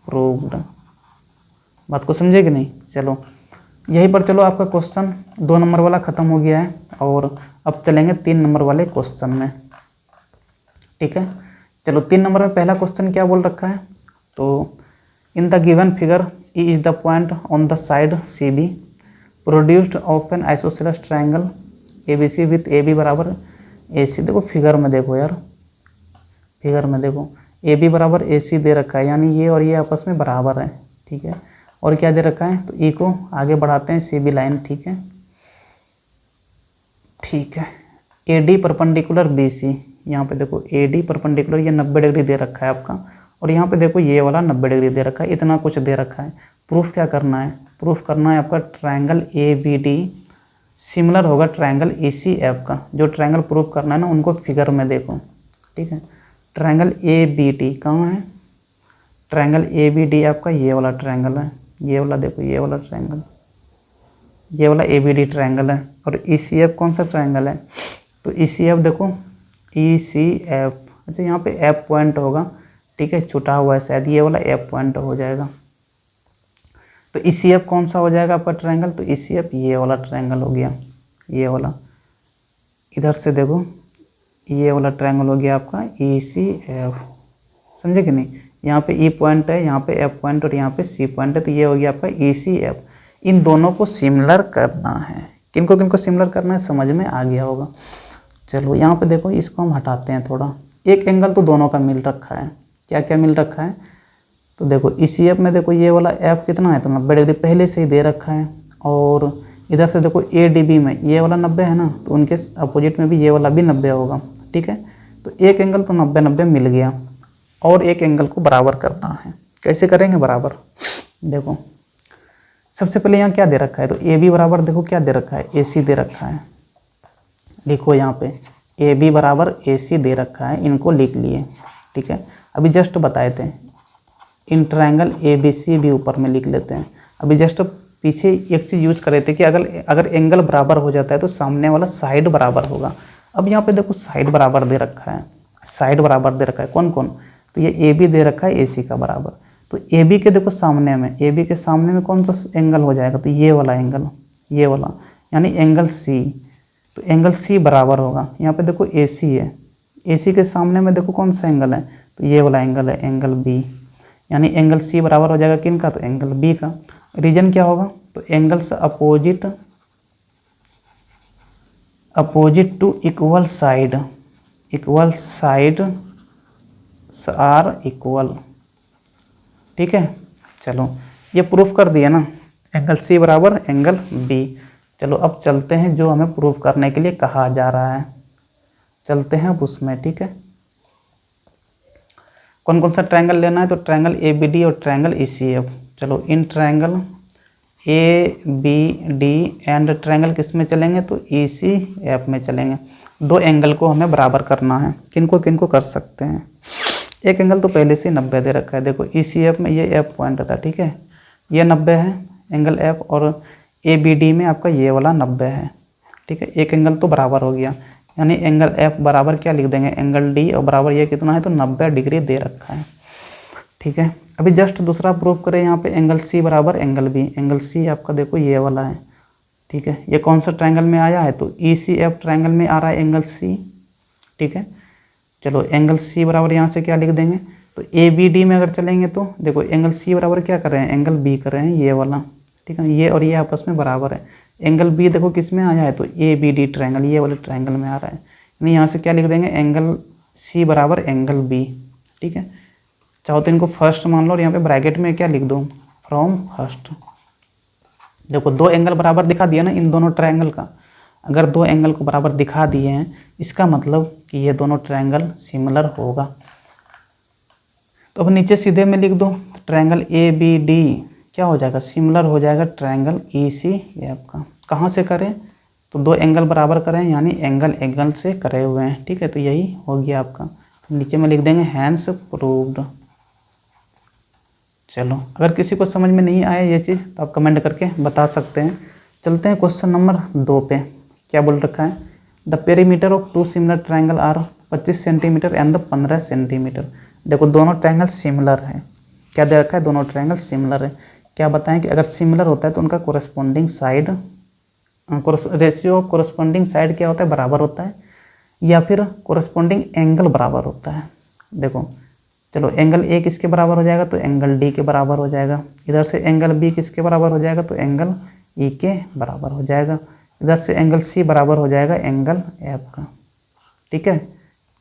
प्रूव्ड। बात को समझे कि नहीं। चलो यहीं पर चलो आपका क्वेश्चन 2 नंबर वाला ख़त्म हो गया है, और अब चलेंगे 3 नंबर वाले क्वेश्चन में, ठीक है। चलो 3 नंबर में पहला क्वेश्चन क्या बोल रखा है, तो in the given figure E is the point on the side C B produced of an isosceles triangle A B C with A B बराबर ए सी। देखो फिगर में देखो यार, फिगर में देखो ए बी बराबर ए सी दे रखा है, यानी ये और ये आपस में बराबर है, ठीक है। और क्या दे रखा है, तो ई को आगे बढ़ाते हैं, सी बी लाइन, ठीक है, ठीक है। A D perpendicular B C, यहाँ पे देखो ए डी परपेंडिकुलर, ये 90 डिग्री दे रखा है आपका, और यहाँ पे देखो ये वाला 90 डिग्री दे रखा है, इतना कुछ दे रखा है। प्रूफ क्या करना है, प्रूफ करना है आपका triangle A B D similar होगा ट्रायंगल ई सी एफ का। जो ट्रायंगल प्रूफ करना है ना, उनको फिगर में देखो, ठीक है। ट्रायंगल ए बी डी कहाँ है, ट्रायंगल ए बी डी आपका ये वाला ट्रायंगल है, ये वाला देखो, ये वाला ट्रायंगल, ये वाला ए बी डी ट्रायंगल है। और ई सी एफ कौन सा ट्रायंगल है, तो ई सी एफ देखो, ई सी एफ, अच्छा यहाँ पे एफ पॉइंट होगा, ठीक है, छुटा हुआ है शायद, ये वाला एफ पॉइंट हो जाएगा। तो ई सी एफ कौन सा हो जाएगा आपका ट्रायंगल, तो ई सी एफ ये वाला ट्रायंगल हो गया, ये वाला। इधर से देखो ये वाला ट्रायंगल हो गया आपका ई सी एफ, समझे कि नहीं। यहाँ पे ई पॉइंट है, यहाँ पे एफ पॉइंट और यहाँ पे सी पॉइंट है, तो ये हो गया आपका ई सी एफ। इन दोनों को सिमिलर करना है, किनको किनको सिमिलर करना है समझ में आ गया होगा। चलो यहाँ पे देखो, इसको हम हटाते हैं थोड़ा। एक एंगल तो दोनों का मिल रखा है, क्या क्या मिल रखा है, तो देखो ई सी एफ में देखो ये वाला एफ कितना है, तो 90 डिग्री पहले से ही दे रखा है। और इधर से देखो ए डी बी में ये वाला 90 है ना, तो उनके अपोजिट में भी ये वाला भी 90 होगा, ठीक है। तो एक एंगल तो 90-90 मिल गया, और एक एंगल को बराबर करना है। कैसे करेंगे बराबर, देखो सबसे पहले यहाँ क्या दे रखा है, तो ए बी बराबर देखो क्या दे रखा है, ए सी दे रखा है। लिखो यहाँ पे ए बी बराबर ए सी दे रखा है, इनको लिख लिए, ठीक है, अभी जस्ट बताए थे। इन ट्रायंगल ABC भी ऊपर में लिख लेते हैं। अभी जस्ट पीछे एक चीज़ यूज कर रहे थे कि अगर एंगल बराबर हो जाता है तो सामने वाला साइड बराबर होगा। अब यहाँ पे देखो साइड बराबर दे रखा है, साइड बराबर दे रखा है कौन कौन, तो ये AB दे रखा है AC का बराबर। तो AB के देखो सामने में, AB के सामने में कौन सा एंगल हो जाएगा, तो ये वाला एंगल, ये वाला यानी एंगल C। तो एंगल C बराबर होगा, यहाँ पे देखो AC है, AC के सामने में देखो कौन सा एंगल है, तो ये वाला एंगल है, एंगल B। यानी एंगल C बराबर हो जाएगा किन का, तो एंगल B का। रीजन क्या होगा, तो angles opposite to equal side are equal. ठीक है, चलो ये प्रूफ कर दिया ना, एंगल C बराबर एंगल B। चलो अब चलते हैं जो हमें प्रूफ करने के लिए कहा जा रहा है, चलते हैं अब उसमें। ठीक है, कौन कौन सा ट्रायंगल लेना है, तो ट्रायंगल ABD और ट्रायंगल ECF। चलो in triangle ABD and triangle किस में चलेंगे, तो ECF में चलेंगे। दो एंगल को हमें बराबर करना है, किनको किनको कर सकते हैं। एक एंगल तो पहले से 90 दे रखा है, देखो ECF में ये F पॉइंट था, ठीक है, ये 90 है एंगल F, और ABD में आपका ये वाला 90 है। ठीक है, एक एंगल तो बराबर हो गया, यानी एंगल F बराबर क्या लिख देंगे, एंगल D, और बराबर ये कितना है, तो 90 डिग्री दे रखा है। ठीक है, अभी जस्ट दूसरा प्रूफ करें, यहाँ पे एंगल C बराबर एंगल B। एंगल C आपका देखो ये वाला है, ठीक है, ये कौन सा ट्रायंगल में आया है, तो ECF ट्रायंगल में आ रहा है एंगल C। ठीक है, चलो एंगल C बराबर यहाँ से क्या लिख देंगे, तो ABD में अगर चलेंगे तो देखो एंगल C बराबर क्या कर रहे हैं, एंगल B कर रहे हैं, ये वाला। ठीक है, ये और ये आपस में बराबर है। एंगल B देखो किस में आया है, तो ABD ट्रायंगल, ये वाले ट्रायंगल में आ रहा है, यानी यहाँ से क्या लिख देंगे, एंगल C बराबर एंगल B। ठीक है, चाहो तो इनको फर्स्ट मान लो, और यहाँ पे ब्रैकेट में क्या लिख दो, फ्रॉम फर्स्ट। देखो दो एंगल बराबर दिखा दिया ना इन दोनों ट्रायंगल का। अगर दो एंगल को बराबर दिखा दिए हैं, इसका मतलब कि ये दोनों ट्रायंगल सिमिलर होगा। तो अब नीचे सीधे में लिख दो, ट्रायंगल ABD क्या हो जाएगा, सिमिलर हो जाएगा ट्रायंगल ECF का। कहाँ से करें, तो दो एंगल बराबर करें, यानी एंगल से करे हुए हैं। ठीक है, तो यही हो गया आपका। तो नीचे में लिख देंगे हैंस प्रूव्ड। चलो अगर किसी को समझ में नहीं आया ये चीज़ तो आप कमेंट करके बता सकते हैं। चलते हैं क्वेश्चन नंबर 2 पे। क्या बोल रखा है, the perimeter of two similar triangle are 25 centimetre and 15 centimetre. देखो दोनों ट्रायंगल सिमिलर है, क्या दे रखा है, दोनों ट्रायंगल सिमिलर है। क्या बताएं कि अगर सिमिलर होता है तो उनका corresponding side, ratio of corresponding side क्या होता है, बराबर होता है, या फिर कोरस्पॉन्डिंग एंगल बराबर होता है। देखो चलो एंगल A किसके बराबर हो जाएगा, तो एंगल D के बराबर हो जाएगा। इधर से एंगल B किसके बराबर हो जाएगा, तो एंगल E के बराबर हो जाएगा। इधर से एंगल C बराबर हो जाएगा एंगल F का। ठीक है,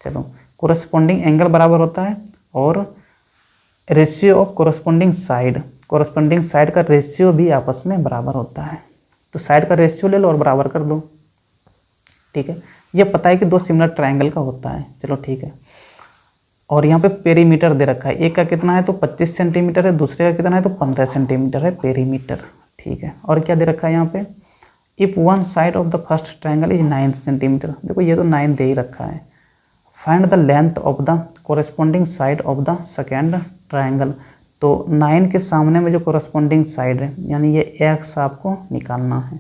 चलो कोरस्पॉन्डिंग एंगल बराबर होता है, और रेशियो ऑफ कोरस्पॉन्डिंग साइड का रेशियो भी आपस में बराबर होता है। तो साइड का रेशियो ले लो और बराबर कर दो। ठीक है, ये पता है कि दो सिमिलर ट्रायंगल का होता है। चलो ठीक है, और यहाँ पे पेरीमीटर दे रखा है, एक का कितना है तो 25 सेंटीमीटर है, दूसरे का कितना है तो 15 सेंटीमीटर है पेरीमीटर। ठीक है, और क्या दे रखा है यहाँ पे, if one side of the first triangle is 9 centimetre. देखो ये तो 9 दे ही रखा है। Find the length of the corresponding side of the second triangle. तो 9 के सामने में जो कोरस्पॉन्डिंग साइड है, यानी ये x आपको निकालना है।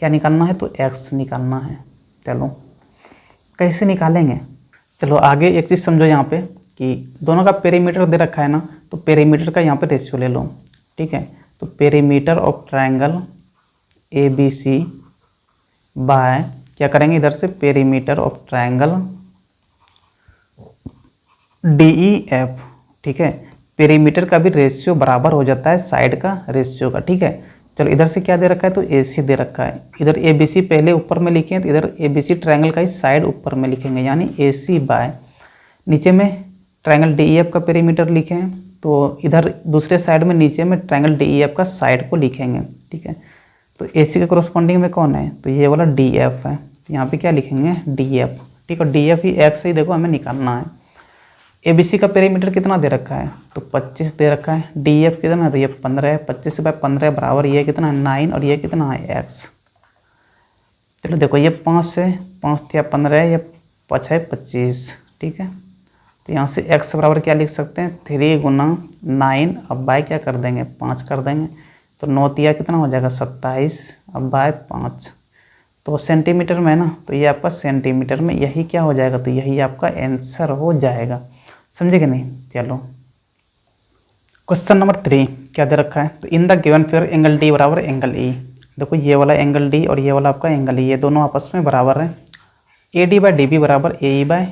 क्या निकालना है, तो x निकालना है। चलो कैसे निकालेंगे, चलो आगे एक चीज़ समझो यहाँ पे कि दोनों का पेरीमीटर दे रखा है ना, तो पेरीमीटर का यहाँ पे रेशियो ले लो। ठीक है, तो perimeter of triangle ABC by क्या करेंगे, इधर से पेरीमीटर ऑफ ट्रायंगल DEF। ठीक है, पेरीमीटर का भी रेशियो बराबर हो जाता है साइड का रेशियो का। ठीक है, चलो इधर से क्या दे रखा है, तो AC दे रखा है। इधर ABC पहले ऊपर में लिखे हैं, तो इधर ABC ट्रायंगल का ही साइड ऊपर में लिखेंगे, यानी AC बाय नीचे में ट्रायंगल DEF का पेरीमीटर लिखे हैं, तो इधर दूसरे साइड में नीचे में ट्रायंगल DEF का साइड को लिखेंगे। ठीक है, तो AC के कोरस्पॉन्डिंग में कौन है, तो ये वाला DF है, तो यहाँ पे क्या लिखेंगे DF। ठीक है, DF ही x ही देखो हमें निकालना है। ABC का पेरीमीटर कितना दे रखा है, तो 25 दे रखा है। DF कितना, तो ये 15 है। 25 बाय 15 बराबर ये कितना है 9, और ये कितना है x। चलो देखो ये 5 से 5 या 15 है, ये 5 है 25। ठीक है, तो यहाँ से x बराबर क्या लिख सकते हैं 3 गुना 9, अब बाय क्या कर देंगे 5 कर देंगे, तो 9 तिया कितना हो जाएगा 27, अब बाय 5, तो सेंटीमीटर में है ना, तो ये आपका सेंटीमीटर में, यही क्या हो जाएगा, तो यही आपका आंसर हो जाएगा। समझे कि नहीं। चलो क्वेश्चन नंबर 3 क्या दे रखा है, तो in the given figure angle D बराबर एंगल ई। देखो ये वाला एंगल डी और ये वाला आपका एंगल ई, ये दोनों आपस में बराबर है। A D by D B बराबर ए ई बाई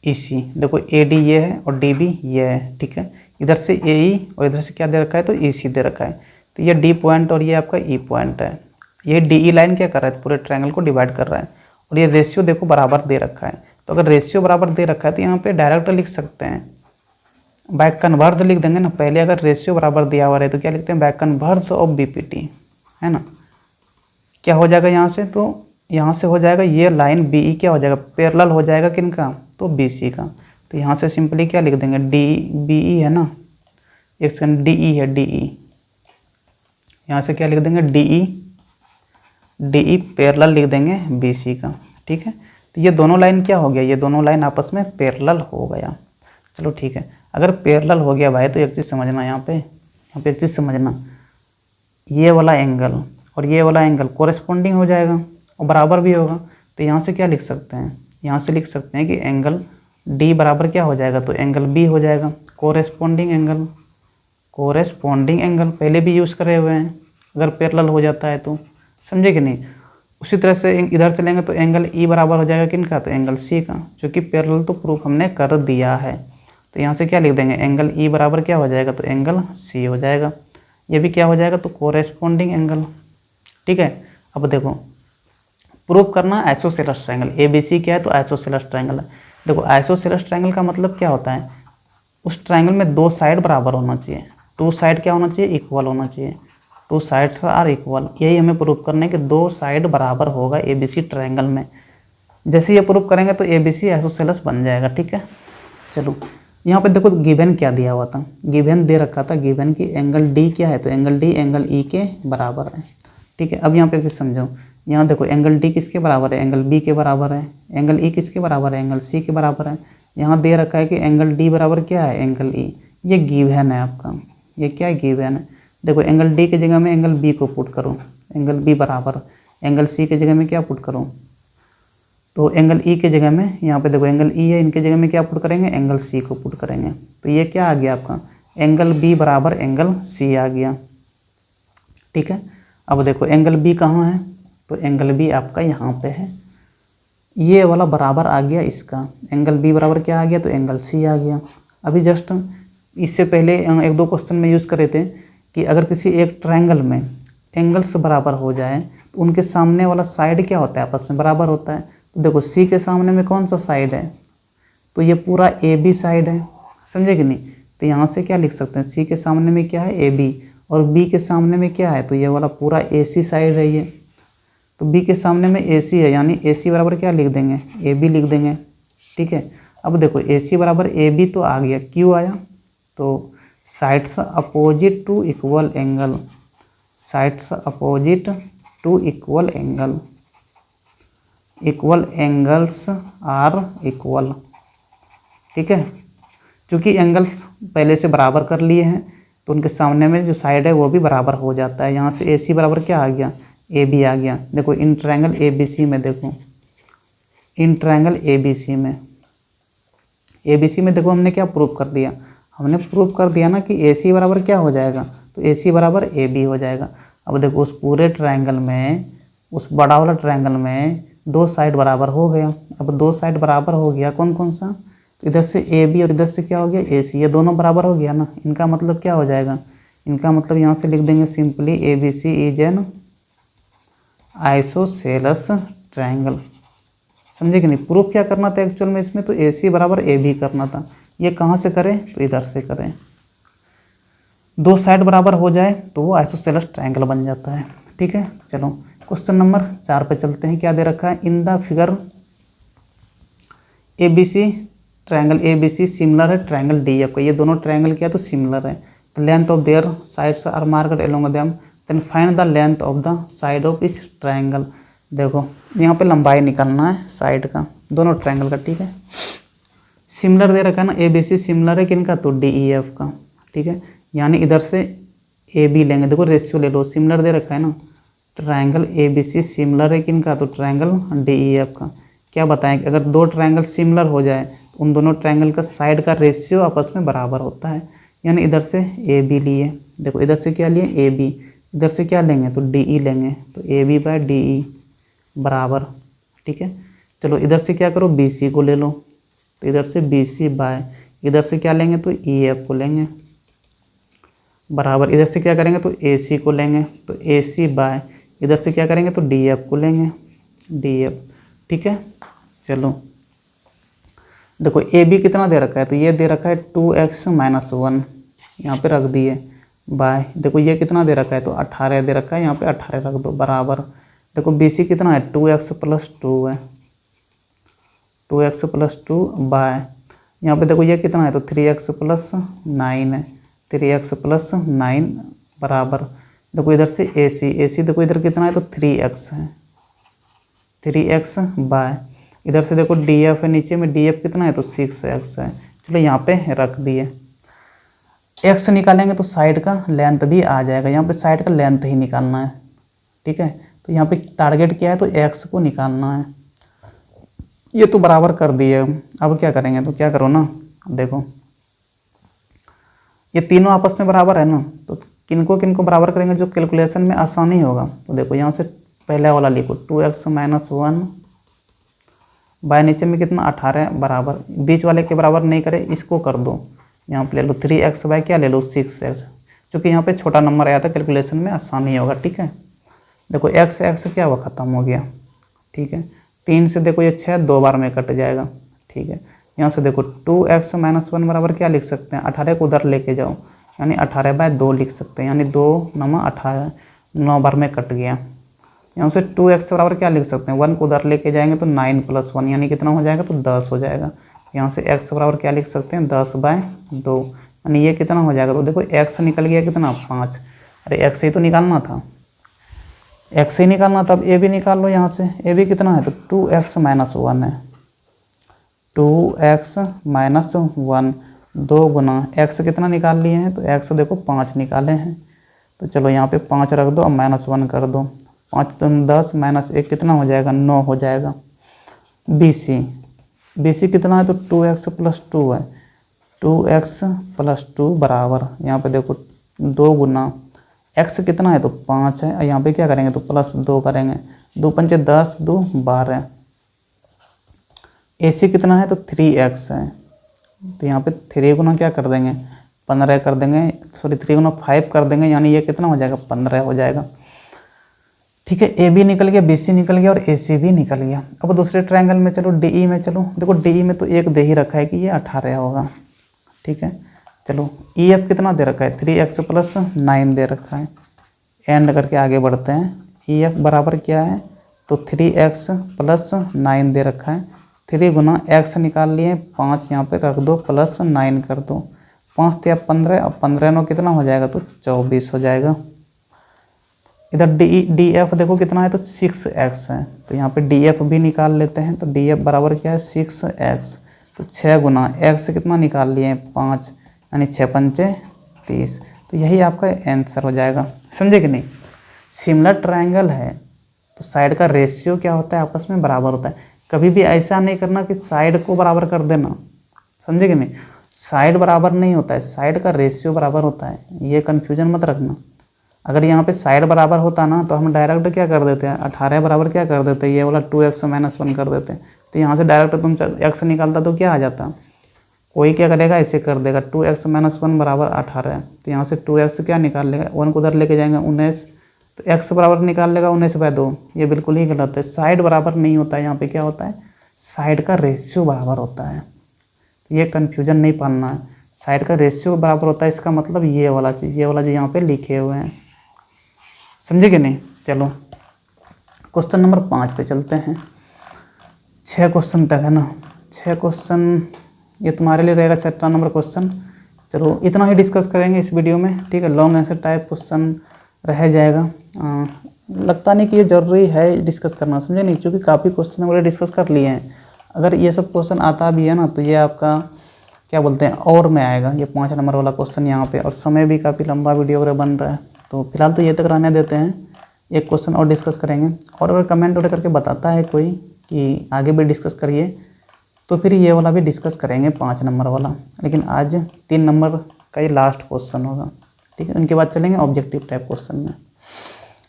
ई सी। देखो ए डी ये है और डी बी ये है, ठीक है। इधर से ए ई और इधर से क्या दे रखा है, तो ई सी दे रखा है। तो ये डी पॉइंट और ये आपका ई पॉइंट है। ये डी ई लाइन क्या कर रहा है, पूरे ट्रायंगल को डिवाइड कर रहा है। और ये रेशियो देखो बराबर दे रखा है, तो अगर रेशियो बराबर दे रखा है तो यहाँ पे डायरेक्ट लिख सकते हैं, बाय कन्वर्स लिख देंगे ना। पहले अगर रेशियो बराबर दिया हुआ है तो क्या लिखते हैं, बाय कन्वर्स ऑफ बीपीटी, है ना। क्या हो जाएगा यहाँ से, तो यहाँ से हो जाएगा ये लाइन बी ई क्या हो जाएगा, पैरेलल हो जाएगा किनका, तो बी सी का। तो यहाँ से सिंपली क्या लिख देंगे, डी बी ई है ना, एक सेकंड, डी ई है, डी ई, यहाँ से क्या लिख देंगे डी ई पैरेलल लिख देंगे बी सी का, ठीक है। तो ये दोनों लाइन क्या हो गया, ये दोनों लाइन आपस में पैरेलल हो गया। चलो ठीक है, अगर पैरेलल हो गया भाई तो एक चीज़ समझना, यहाँ पे एक चीज़ समझना, ये वाला एंगल और ये वाला एंगल कोरेस्पोंडिंग हो जाएगा और बराबर भी होगा। तो यहाँ से क्या लिख सकते हैं, यहाँ से लिख सकते हैं कि एंगल डी बराबर क्या हो जाएगा, तो एंगल बी हो जाएगा, कोरेस्पोंडिंग एंगल पहले भी यूज़ करे हुए हैं, अगर पैरेलल हो जाता है तो। समझे कि नहीं। उसी तरह से इधर चलेंगे तो एंगल ई बराबर हो जाएगा किनका, तो एंगल सी का, क्योंकि पैरेलल तो प्रूफ हमने कर दिया है। तो यहाँ से क्या लिख देंगे, एंगल ई बराबर क्या हो जाएगा, तो एंगल सी हो जाएगा। ये भी क्या हो जाएगा, तो कोरेस्पोंडिंग एंगल, ठीक है। अब देखो प्रूफ करना isosceles triangle, A B C क्या है, तो आइसोसेलेस ट्रायंगल है। देखो आइसोसेलेस ट्रायंगल का मतलब क्या होता है, उस ट्रायंगल में दो साइड बराबर होना चाहिए, टू साइड क्या होना चाहिए, इक्वल होना चाहिए, टू साइड्स आर इक्वल। यही हमें प्रूफ करना है कि दो साइड बराबर होगा ए बी सी ट्रायंगल में। जैसे ये प्रूफ करेंगे तो ए बी सी आइसोसेलेस बन जाएगा, ठीक है। चलो यहाँ पे देखो गिवन क्या दिया हुआ था, गिवन दे रखा था, गिवन की एंगल डी क्या है, तो एंगल डी एंगल ई के बराबर है, ठीक है। अब यहाँ पे एक चीज़ समझो, यहाँ देखो एंगल डी किसके बराबर है, एंगल बी के बराबर है, एंगल ई किसके बराबर है, एंगल सी के बराबर है। यहाँ दे रखा है कि एंगल डी बराबर क्या है, एंगल ई। ये गिवन है आपका, ये क्या है, गिवन है। देखो एंगल डी की जगह में एंगल बी को पुट करो, एंगल बी बराबर एंगल सी की जगह में क्या पुट करो, तो एंगल ई के जगह में, यहाँ पे देखो एंगल ई है, इनके जगह में क्या पुट करेंगे, एंगल सी को पुट करेंगे। तो ये क्या आ गया आपका, एंगल बी बराबर एंगल सी आ गया, ठीक है। अब देखो एंगल बी कहाँ है, तो एंगल बी आपका यहाँ पे है, ये वाला बराबर आ गया इसका, एंगल बी बराबर क्या आ गया, तो एंगल सी आ गया। अभी जस्ट इससे पहले एक दो क्वेश्चन में यूज़ करे थे कि अगर किसी एक ट्रायंगल में एंगल्स बराबर हो जाए तो उनके सामने वाला साइड क्या होता है, आपस में बराबर होता है। तो देखो सी के सामने में कौन सा साइड है, तो ये पूरा ए बी साइड है, समझे कि नहीं। तो यहाँ से क्या लिख सकते हैं, सी के सामने में क्या है, ए बी, और बी के सामने में क्या है, तो ये वाला पूरा ए सी साइड है ये। तो बी के सामने में ए सी है, यानी ए सी बराबर क्या लिख देंगे, ए बी लिख देंगे, ठीक है। अब देखो ए सी बराबर ए बी तो आ गया, क्यों आया, तो sides opposite to equal angle, sides opposite to equal angle, equal angles are equal, ठीक है। क्योंकि एंगल्स पहले से बराबर कर लिए हैं तो उनके सामने में जो साइड है वो भी बराबर हो जाता है। यहाँ से ए सी बराबर क्या आ गया, ए बी आ गया। देखो इन ट्रायंगल ए बी सी में, देखो इन ट्रायंगल ए बी सी में देखो हमने क्या प्रूव कर दिया, हमने प्रूव कर दिया ना कि ए सी बराबर क्या हो जाएगा, तो ए सी बराबर ए बी हो जाएगा। अब देखो उस पूरे ट्रायंगल में, उस बड़ा वाला ट्रायंगल में दो साइड बराबर हो गया। अब दो साइड बराबर हो गया, कौन कौन सा, तो इधर से ए बी और इधर से क्या हो गया, ए सी, ये दोनों बराबर हो गया ना। इनका मतलब क्या हो जाएगा, इनका मतलब यहाँ से लिख देंगे simply A B C is an isosceles triangle. समझे कि नहीं। प्रूफ क्या करना था एक्चुअल में इसमें, तो ए सी बराबर ए बी करना था। ये कहाँ से करें, तो इधर से करें। दो साइड बराबर हो जाए तो वो आइसोसेलेस ट्रायंगल बन जाता है, ठीक है। चलो क्वेश्चन नंबर 4 पे चलते हैं। क्या दे रखा है, in the figure A B C, triangle A B C similar है ट्रायंगल डी एफ का। ये दोनों ट्रायंगल क्या है, तो सिमिलर है। The length of their sides are marked along them, then find the length of the side of each triangle. देखो यहाँ पे लंबाई निकालना है साइड का, दोनों ट्रायंगल का, ठीक है। सिमिलर दे रखा है ना, ए बी सी सिमिलर है किनका, तो डी ई एफ का, ठीक है। यानी इधर से ए बी लेंगे, देखो रेशियो ले लो, सिमिलर दे रखा है ना, triangle A B C similar है किनका, तो ट्रायंगल डी ई एफ का। क्या बताएं कि अगर दो ट्रायंगल सिमिलर हो जाए तो उन दोनों ट्रायंगल का साइड का रेशियो आपस में बराबर होता है। यानी इधर से ए बी लिए, देखो इधर से क्या लिए ए बी, इधर से क्या लेंगे तो डी ई लेंगे, तो A B by D E बराबर, ठीक है। चलो इधर से क्या करो बी सी को ले लो, तो इधर से बी सी बाय इधर से क्या लेंगे तो ई एफ को लेंगे बराबर, इधर से क्या करेंगे तो ए सी को लेंगे, तो ए सी बाय इधर से क्या करेंगे तो डी एफ को लेंगे, डी एफ, ठीक है। चलो देखो ए बी कितना दे रखा है, तो ये दे रखा है 2x - 1, यहाँ पे रख दिए, बाय देखो ये कितना दे रखा है तो 18 दे रखा है, यहाँ पे 18 रख दो बराबर। देखो बी सी कितना है 2x + 2 है, 2x + 2 बाय यहाँ पे देखो ये कितना है तो 3x + 9 है, 3x + 9 बराबर। देखो इधर से ए सी देखो इधर कितना है तो 3x है, 3x बाय इधर से देखो डी एफ है, नीचे में डी एफ कितना है तो 6x है। चलो यहाँ पे रख दिए, x निकालेंगे तो साइड का लेंथ भी आ जाएगा, यहाँ पे साइड का लेंथ ही निकालना है, ठीक है। तो यहाँ पे टारगेट क्या है तो x को निकालना है, ये तो बराबर कर दिए। अब क्या करेंगे तो क्या करो ना, देखो ये तीनों आपस में बराबर है ना, तो किनको किनको बराबर करेंगे जो कैलकुलेशन में आसानी होगा। तो देखो यहाँ से पहले वाला लिखो 2x - 1 बाय नीचे में कितना 18 बराबर, बीच वाले के बराबर नहीं करे इसको कर दो, यहाँ पे ले लो 3x बाय क्या ले लो 6x, क्योंकि यहाँ पे छोटा नंबर आया था कैलकुलेशन में आसानी होगा, ठीक है। देखो x क्या हुआ ख़त्म हो गया, ठीक है। 3 से देखो ये 6 2 बार में कट जाएगा, ठीक है। यहाँ से देखो 2x - 1 बराबर क्या लिख सकते हैं, 18 को उधर लेके जाओ, यानी 18/2 लिख सकते हैं, यानी 2 × 18 9 बार में कट गया। यहाँ से 2x बराबर क्या लिख सकते हैं, 1 को उधर लेके जाएंगे तो 9 + 1 यानी कितना हो जाएगा तो 10 हो जाएगा। यहाँ से x बराबर क्या लिख सकते हैं 10/2, यानी ये कितना हो जाएगा, तो देखो x निकल गया कितना 5, अरे x ही तो निकालना था, x ही निकालना था। अब ए बी निकाल लो, यहाँ से ए बी कितना है तो 2x - 1 है, 2x - 1 2 गुना x कितना निकाल लिए हैं तो x देखो 5 निकाले हैं, तो चलो यहाँ पे 5 रख दो, अब -1 कर दो, 5 × 10 -1 कितना हो जाएगा 9 हो जाएगा। बी सी कितना है तो 2x + 2 है, 2x + 2 बराबर, यहाँ पे देखो 2 गुना x कितना है तो 5 है, और यहाँ पे क्या करेंगे तो +2 करेंगे, 2 × 5 = 10 2 12। ए सी कितना है तो 3x है, तो यहाँ पे 3 गुना क्या कर देंगे 15 कर देंगे, सॉरी 3 गुना 5 कर देंगे, यानी ये कितना हो जाएगा 15 हो जाएगा, ठीक है। ए बी निकल गया, बी सी निकल गया और ए सी भी निकल गया। अब दूसरे ट्रायंगल में चलो डी ई में, चलो देखो डी ई में तो एक दे ही रखा है कि ये 18 होगा, ठीक है। चलो ई एफ कितना दे रखा है 3x + 9 दे रखा है, एंड करके आगे बढ़ते हैं। ई एफ बराबर क्या है तो 3x + 9 दे रखा है, 3 गुना x निकाल लिए 5, यहाँ पे रख दो +9 कर दो, 5 × 15, अब 15 9 कितना हो जाएगा तो 24 हो जाएगा। इधर डी एफ देखो कितना है तो 6x है, तो यहाँ पे डी एफ भी निकाल लेते हैं, तो डी एफ बराबर क्या है 6x, तो 6 गुना x कितना निकाल लिए 5, यानी 6 × 5 = 30, तो यही आपका आंसर हो जाएगा, समझे कि नहीं। सिमिलर ट्रायंगल है तो साइड का रेशियो क्या होता है आपस में बराबर होता है, कभी भी ऐसा नहीं करना कि साइड को बराबर कर देना, समझे कि नहीं। साइड बराबर नहीं होता है, साइड का रेशियो बराबर होता है, ये कन्फ्यूजन मत रखना। अगर यहाँ पे साइड बराबर होता ना तो हम डायरेक्ट क्या कर देते हैं 18 बराबर क्या कर देते हैं, ये वाला 2x - 1 कर देते हैं, तो यहाँ से डायरेक्ट तुम x निकालता तो क्या आ जाता, कोई क्या करेगा ऐसे कर देगा 2x - 1 बराबर 18, तो यहाँ से 2x क्या निकाल लेगा 1 को उधर लेके जाएंगे 19, तो x बराबर निकाल लेगा 19/2, ये बिल्कुल ही गलत है। साइड बराबर नहीं होता है, यहाँ पे क्या होता है साइड का रेशियो बराबर होता है, तो ये कन्फ्यूजन नहीं पालना है। साइड का रेशियो बराबर होता है इसका मतलब ये वाला चीज़ यहाँ पे लिखे हुए हैं, समझे कि नहीं। चलो क्वेश्चन नंबर 5 पे चलते हैं, 6 क्वेश्चन तक है ना, 6 क्वेश्चन ये तुम्हारे लिए रहेगा 6वां नंबर क्वेश्चन। चलो इतना ही डिस्कस करेंगे इस वीडियो में, ठीक है। लॉन्ग आंसर टाइप क्वेश्चन रह जाएगा, लगता नहीं कि ये ज़रूरी है डिस्कस करना, समझे नहीं, क्योंकि काफ़ी क्वेश्चन वगैरह डिस्कस कर लिए हैं, अगर ये सब क्वेश्चन आता भी है ना तो ये आपका क्या बोलते हैं और में आएगा, ये 5 नंबर वाला क्वेश्चन यहाँ पे। और समय भी काफ़ी लंबा वीडियो वगैरह बन रहा है, तो फिलहाल तो ये तक रहने देते हैं, एक क्वेश्चन और डिस्कस करेंगे। और अगर कमेंट वगैरह करके बताता है कोई कि आगे भी डिस्कस करिए तो फिर ये वाला भी डिस्कस करेंगे 5 नंबर वाला। लेकिन आज 3 नंबर का ये लास्ट क्वेश्चन होगा, ठीक है। उनके बाद चलेंगे ऑब्जेक्टिव टाइप क्वेश्चन में।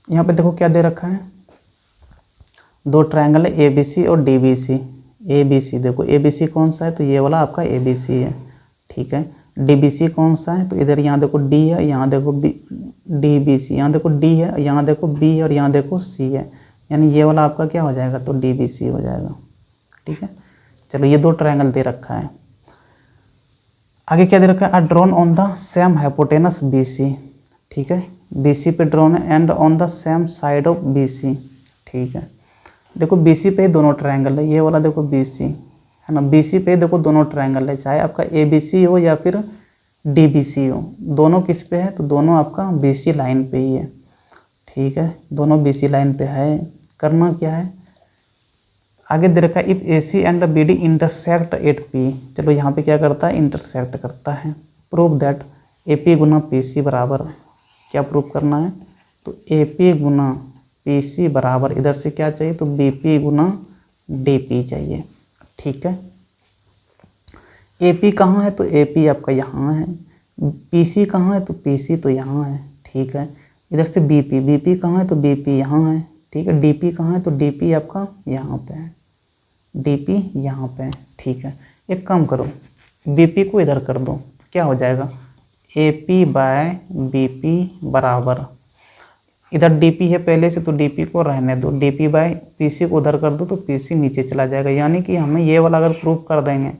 यहाँ पे देखो क्या दे रखा है, 2 ट्रायंगल है ABC और DBC। ABC देखो ABC कौन सा है, तो ये वाला आपका ABC है, ठीक है। DBC कौन सा है, तो इधर यहाँ देखो D है, यहाँ देखो DBC, यहाँ देखो D है, यहाँ देखो B है और यहाँ देखो C है, यानी ये वाला आपका क्या हो जाएगा, तो DBC हो जाएगा, ठीक है। चलो ये 2 ट्रायंगल दे रखा है। आगे क्या दे रखा है, a drawn on the same hypotenuse BC, ठीक है। BC पे ड्रॉन है and on the same side of BC, ठीक है। देखो BC पे दोनों ट्रायंगल है, ये वाला देखो BC है ना, BC पे देखो दोनों ट्रायंगल है, चाहे आपका ABC हो या फिर DBC हो, दोनों किस पे है, तो दोनों आपका BC लाइन पे ही है, ठीक है। दोनों BC लाइन पे है। करना क्या है, आगे दे रखा है if AC and BD intersect at P। चलो यहाँ पे क्या करता है, इंटरसेक्ट करता है। Prove that AP Guna PC बराबर, क्या प्रूव करना है, तो AP गुना PC बराबर, इधर से क्या चाहिए, तो BP गुना DP चाहिए, ठीक है। AP कहाँ है, तो AP आपका यहाँ है। PC कहाँ है, तो PC तो यहाँ है, ठीक है। इधर से BP कहाँ है, तो BP यहाँ है, ठीक है। DP कहाँ है, तो DP आपका यहाँ पे है, DP यहाँ पे है, ठीक है। एक काम करो, BP को इधर कर दो, क्या हो जाएगा, AP बाय BP बराबर, इधर DP है पहले से तो DP को रहने दो, DP बाय PC को उधर कर दो तो PC नीचे चला जाएगा। यानी कि हमें ये वाला अगर प्रूव कर देंगे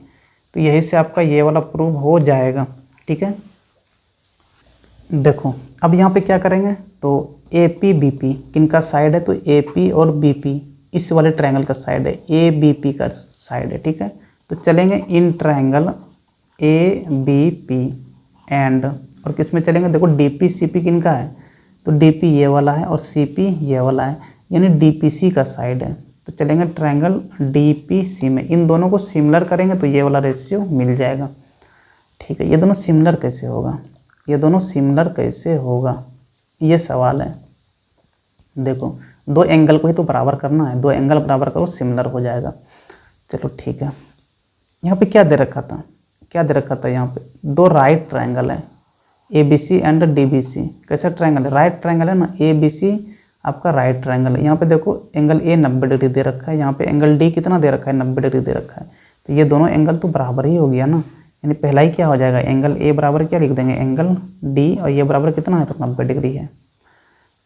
तो यही से आपका ये वाला प्रूव हो जाएगा, ठीक है। देखो अब यहाँ पे क्या करेंगे, तो AP BP किनका साइड है, तो AP और BP इस वाले ट्रायंगल का साइड है, ABP का साइड है, ठीक है। तो चलेंगे इन ट्रायंगल ABP एंड, और किस में चलेंगे, देखो DP CP किनका है, तो DP ये वाला है और CP ये वाला है, यानी DPC का साइड है। तो चलेंगे ट्रायंगल DPC में, इन दोनों को सिमिलर करेंगे तो ये वाला रेशियो मिल जाएगा, ठीक है। ये दोनों सिमिलर कैसे होगा, ये दोनों सिमिलर कैसे होगा, ये सवाल है। देखो 2 एंगल को ही तो बराबर करना है, 2 एंगल बराबर करो सिमिलर हो जाएगा। चलो ठीक है, यहाँ पे क्या दे रखा था, क्या दे रखा था, यहाँ पे 2 राइट ट्रायंगल है ABC एंड DBC। कैसा ट्रायंगल है, राइट ट्रायंगल है ना, ABC आपका राइट ट्रायंगल है। यहाँ पे देखो एंगल A 90 डिग्री दे रखा है, यहाँ पे एंगल D कितना दे रखा है, 90 डिग्री दे रखा है। तो ये दोनों एंगल तो बराबर ही हो गया ना, यानी पहला ही क्या हो जाएगा, एंगल A बराबर क्या लिख देंगे, एंगल D, और ये बराबर कितना है, तो 90 डिग्री है,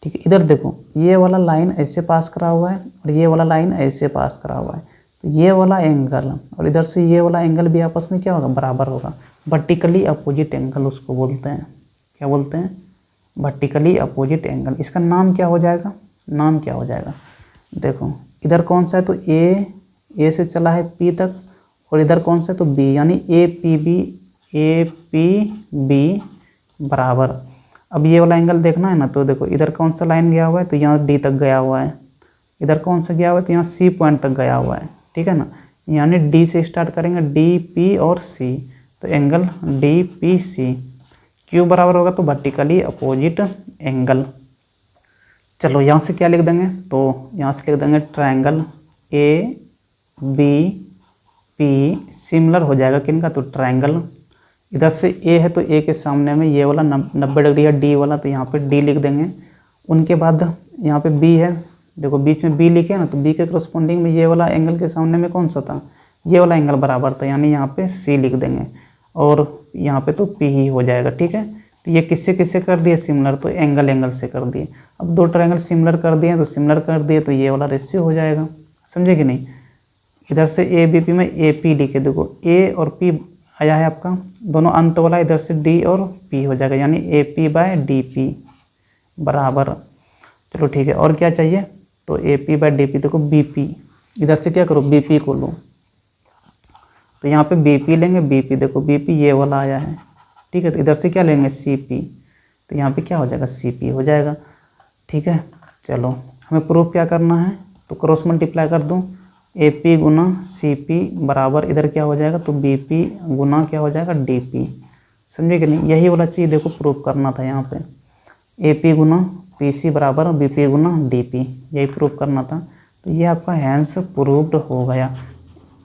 ठीक है। इधर देखो ये वाला लाइन ऐसे पास करा हुआ है और ये वाला लाइन ऐसे पास करा हुआ है, तो ये वाला एंगल और इधर से ये वाला एंगल भी आपस में क्या होगा, बराबर होगा। वर्टिकली अपोजिट एंगल उसको बोलते हैं, क्या बोलते हैं, वर्टिकली अपोजिट एंगल। इसका नाम क्या हो जाएगा, नाम क्या हो जाएगा, देखो इधर कौन सा है, तो A से चला है P तक, और इधर कौन सा है, तो B, यानी APB बराबर। अब ये वाला एंगल देखना है ना, तो देखो इधर कौन सा लाइन गया हुआ है, तो यहाँ D तक गया हुआ है, इधर कौन सा गया हुआ है, तो यहाँ C पॉइंट तक गया हुआ है, ठीक है ना। यानी D से स्टार्ट करेंगे, DP और C, तो एंगल DPC क्यों बराबर होगा, तो वर्टिकली अपोजिट एंगल। चलो यहाँ से क्या लिख देंगे, तो यहाँ से लिख देंगे ट्रायंगल ABP सिमिलर हो जाएगा किनका, तो ट्रायंगल, इधर से A है तो A के सामने में ये वाला 90 डिग्री है D वाला, तो यहाँ पे D लिख देंगे। उनके बाद यहाँ पे B है, देखो बीच में B लिखे ना, तो B के करस्पॉन्डिंग में ये वाला एंगल के सामने में कौन सा था, ये वाला एंगल बराबर था, यानी यहाँ पे C लिख देंगे, और यहाँ पे तो P ही हो जाएगा, ठीक है। तो ये किससे किससे कर दिए सिमिलर, तो एंगल से कर दिए। अब 2 ट्रायंगल सिमिलर कर दिए, तो सिमिलर कर दिए तो ये वाला रेशियो हो जाएगा, समझे कि नहीं। इधर से ABP में AP लिखे, देखो A और P आया है आपका, दोनों अंत वाला, इधर से D और P हो जाएगा, यानी AP बाय DP बराबर। चलो ठीक है, और क्या चाहिए, तो AP बाय DP, देखो BP, इधर से क्या करो, BP को लो, तो यहाँ पे BP लेंगे, BP देखो BP ये वाला आया है, ठीक है। तो इधर से क्या लेंगे, CP, तो यहाँ पे क्या हो जाएगा, CP हो जाएगा, ठीक है। चलो हमें प्रूफ क्या करना है, तो क्रॉस मल्टीप्लाई कर दूँ, AP गुना CP बराबर इधर क्या हो जाएगा, तो BP गुना क्या हो जाएगा, DP। समझे कि नहीं, यही वाला चीज़ देखो प्रूव करना था यहाँ पे, AP गुना PC बराबर BP गुना DP, यही प्रूव करना था। तो ये आपका हैंस प्रूव्ड हो गया,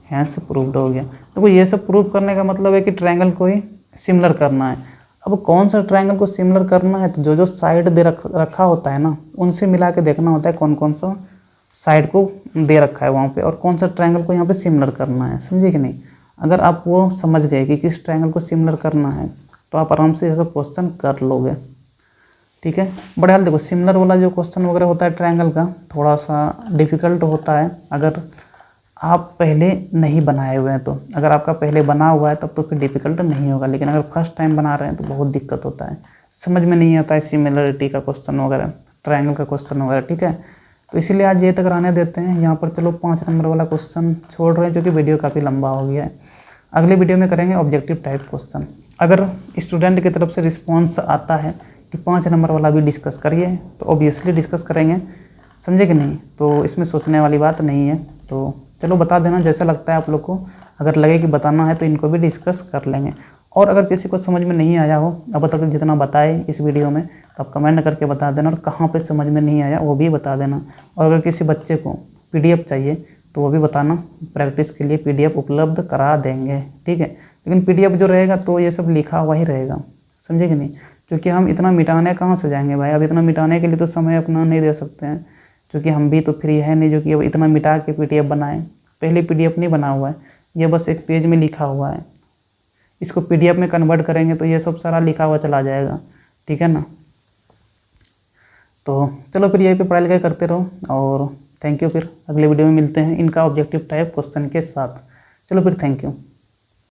हैंस प्रूव्ड हो गया। देखो ये सब प्रूव करने का मतलब है कि ट्रायंगल को ही सिमिलर करना है। अब कौन सा ट्रायंगल को सिमिलर करना है, तो जो जो साइड दे रखा होता है ना, उनसे मिला के देखना होता है कौन कौन सा साइड को दे रखा है वहाँ पे, और कौन सा ट्रायंगल को यहाँ पे सिमिलर करना है। समझे कि नहीं, अगर आप वो समझ गए कि किस ट्रायंगल को सिमिलर करना है तो आप आराम से ये सब क्वेश्चन कर लोगे। ठीक है, बड़े हाल देखो सिमिलर वाला जो क्वेश्चन वगैरह होता है ट्रायंगल का, थोड़ा सा डिफ़िकल्ट होता है अगर आप पहले नहीं बनाए हुए हैं। तो अगर आपका पहले बना हुआ है तब तो फिर डिफ़िकल्ट नहीं होगा, लेकिन अगर फर्स्ट टाइम बना रहे हैं तो बहुत दिक्कत होता है, समझ में नहीं आता है सिमिलरिटी का क्वेश्चन वगैरह, ट्रायंगल का क्वेश्चन वगैरह। ठीक है, तो इसीलिए आज ये तक रहने देते हैं यहाँ पर। चलो 5 नंबर वाला क्वेश्चन छोड़ रहे हैं क्योंकि वीडियो काफ़ी लंबा हो गया है। अगले वीडियो में करेंगे ऑब्जेक्टिव टाइप क्वेश्चन। अगर स्टूडेंट की तरफ से रिस्पॉन्स आता है कि 5 नंबर वाला भी डिस्कस करिए तो ऑब्वियसली डिस्कस करेंगे। समझे कि नहीं, तो इसमें सोचने वाली बात नहीं है। तो चलो बता देना जैसा लगता है आप लोग को, अगर लगे कि बताना है तो इनको भी डिस्कस कर लेंगे। और अगर किसी को समझ में नहीं आया हो अब तक जितना बताए इस वीडियो में, तो आप कमेंट करके बता देना, और कहाँ पे समझ में नहीं आया वो भी बता देना। और अगर किसी बच्चे को PDF चाहिए तो वो भी बताना, प्रैक्टिस के लिए PDF उपलब्ध करा देंगे। ठीक है, लेकिन PDF जो रहेगा तो ये सब लिखा हुआ ही रहेगा। समझे कि नहीं, क्योंकि हम इतना मिटाने कहाँ से जाएंगे भाई, अब इतना मिटाने के लिए तो समय अपना नहीं दे सकते हैं, क्योंकि हम भी तो फ्री है नहीं जो कि अब इतना मिटा के PDF बनाएं। पहले PDF नहीं बना हुआ है, ये बस एक पेज में लिखा हुआ है, इसको PDF में कन्वर्ट करेंगे तो ये सब सारा लिखा हुआ चला जाएगा। ठीक है ना, तो चलो फिर यहीं पे पढ़ाई लिखाई करते रहो, और थैंक यू। फिर अगले वीडियो में मिलते हैं इनका ऑब्जेक्टिव टाइप क्वेश्चन के साथ। चलो फिर, थैंक यू।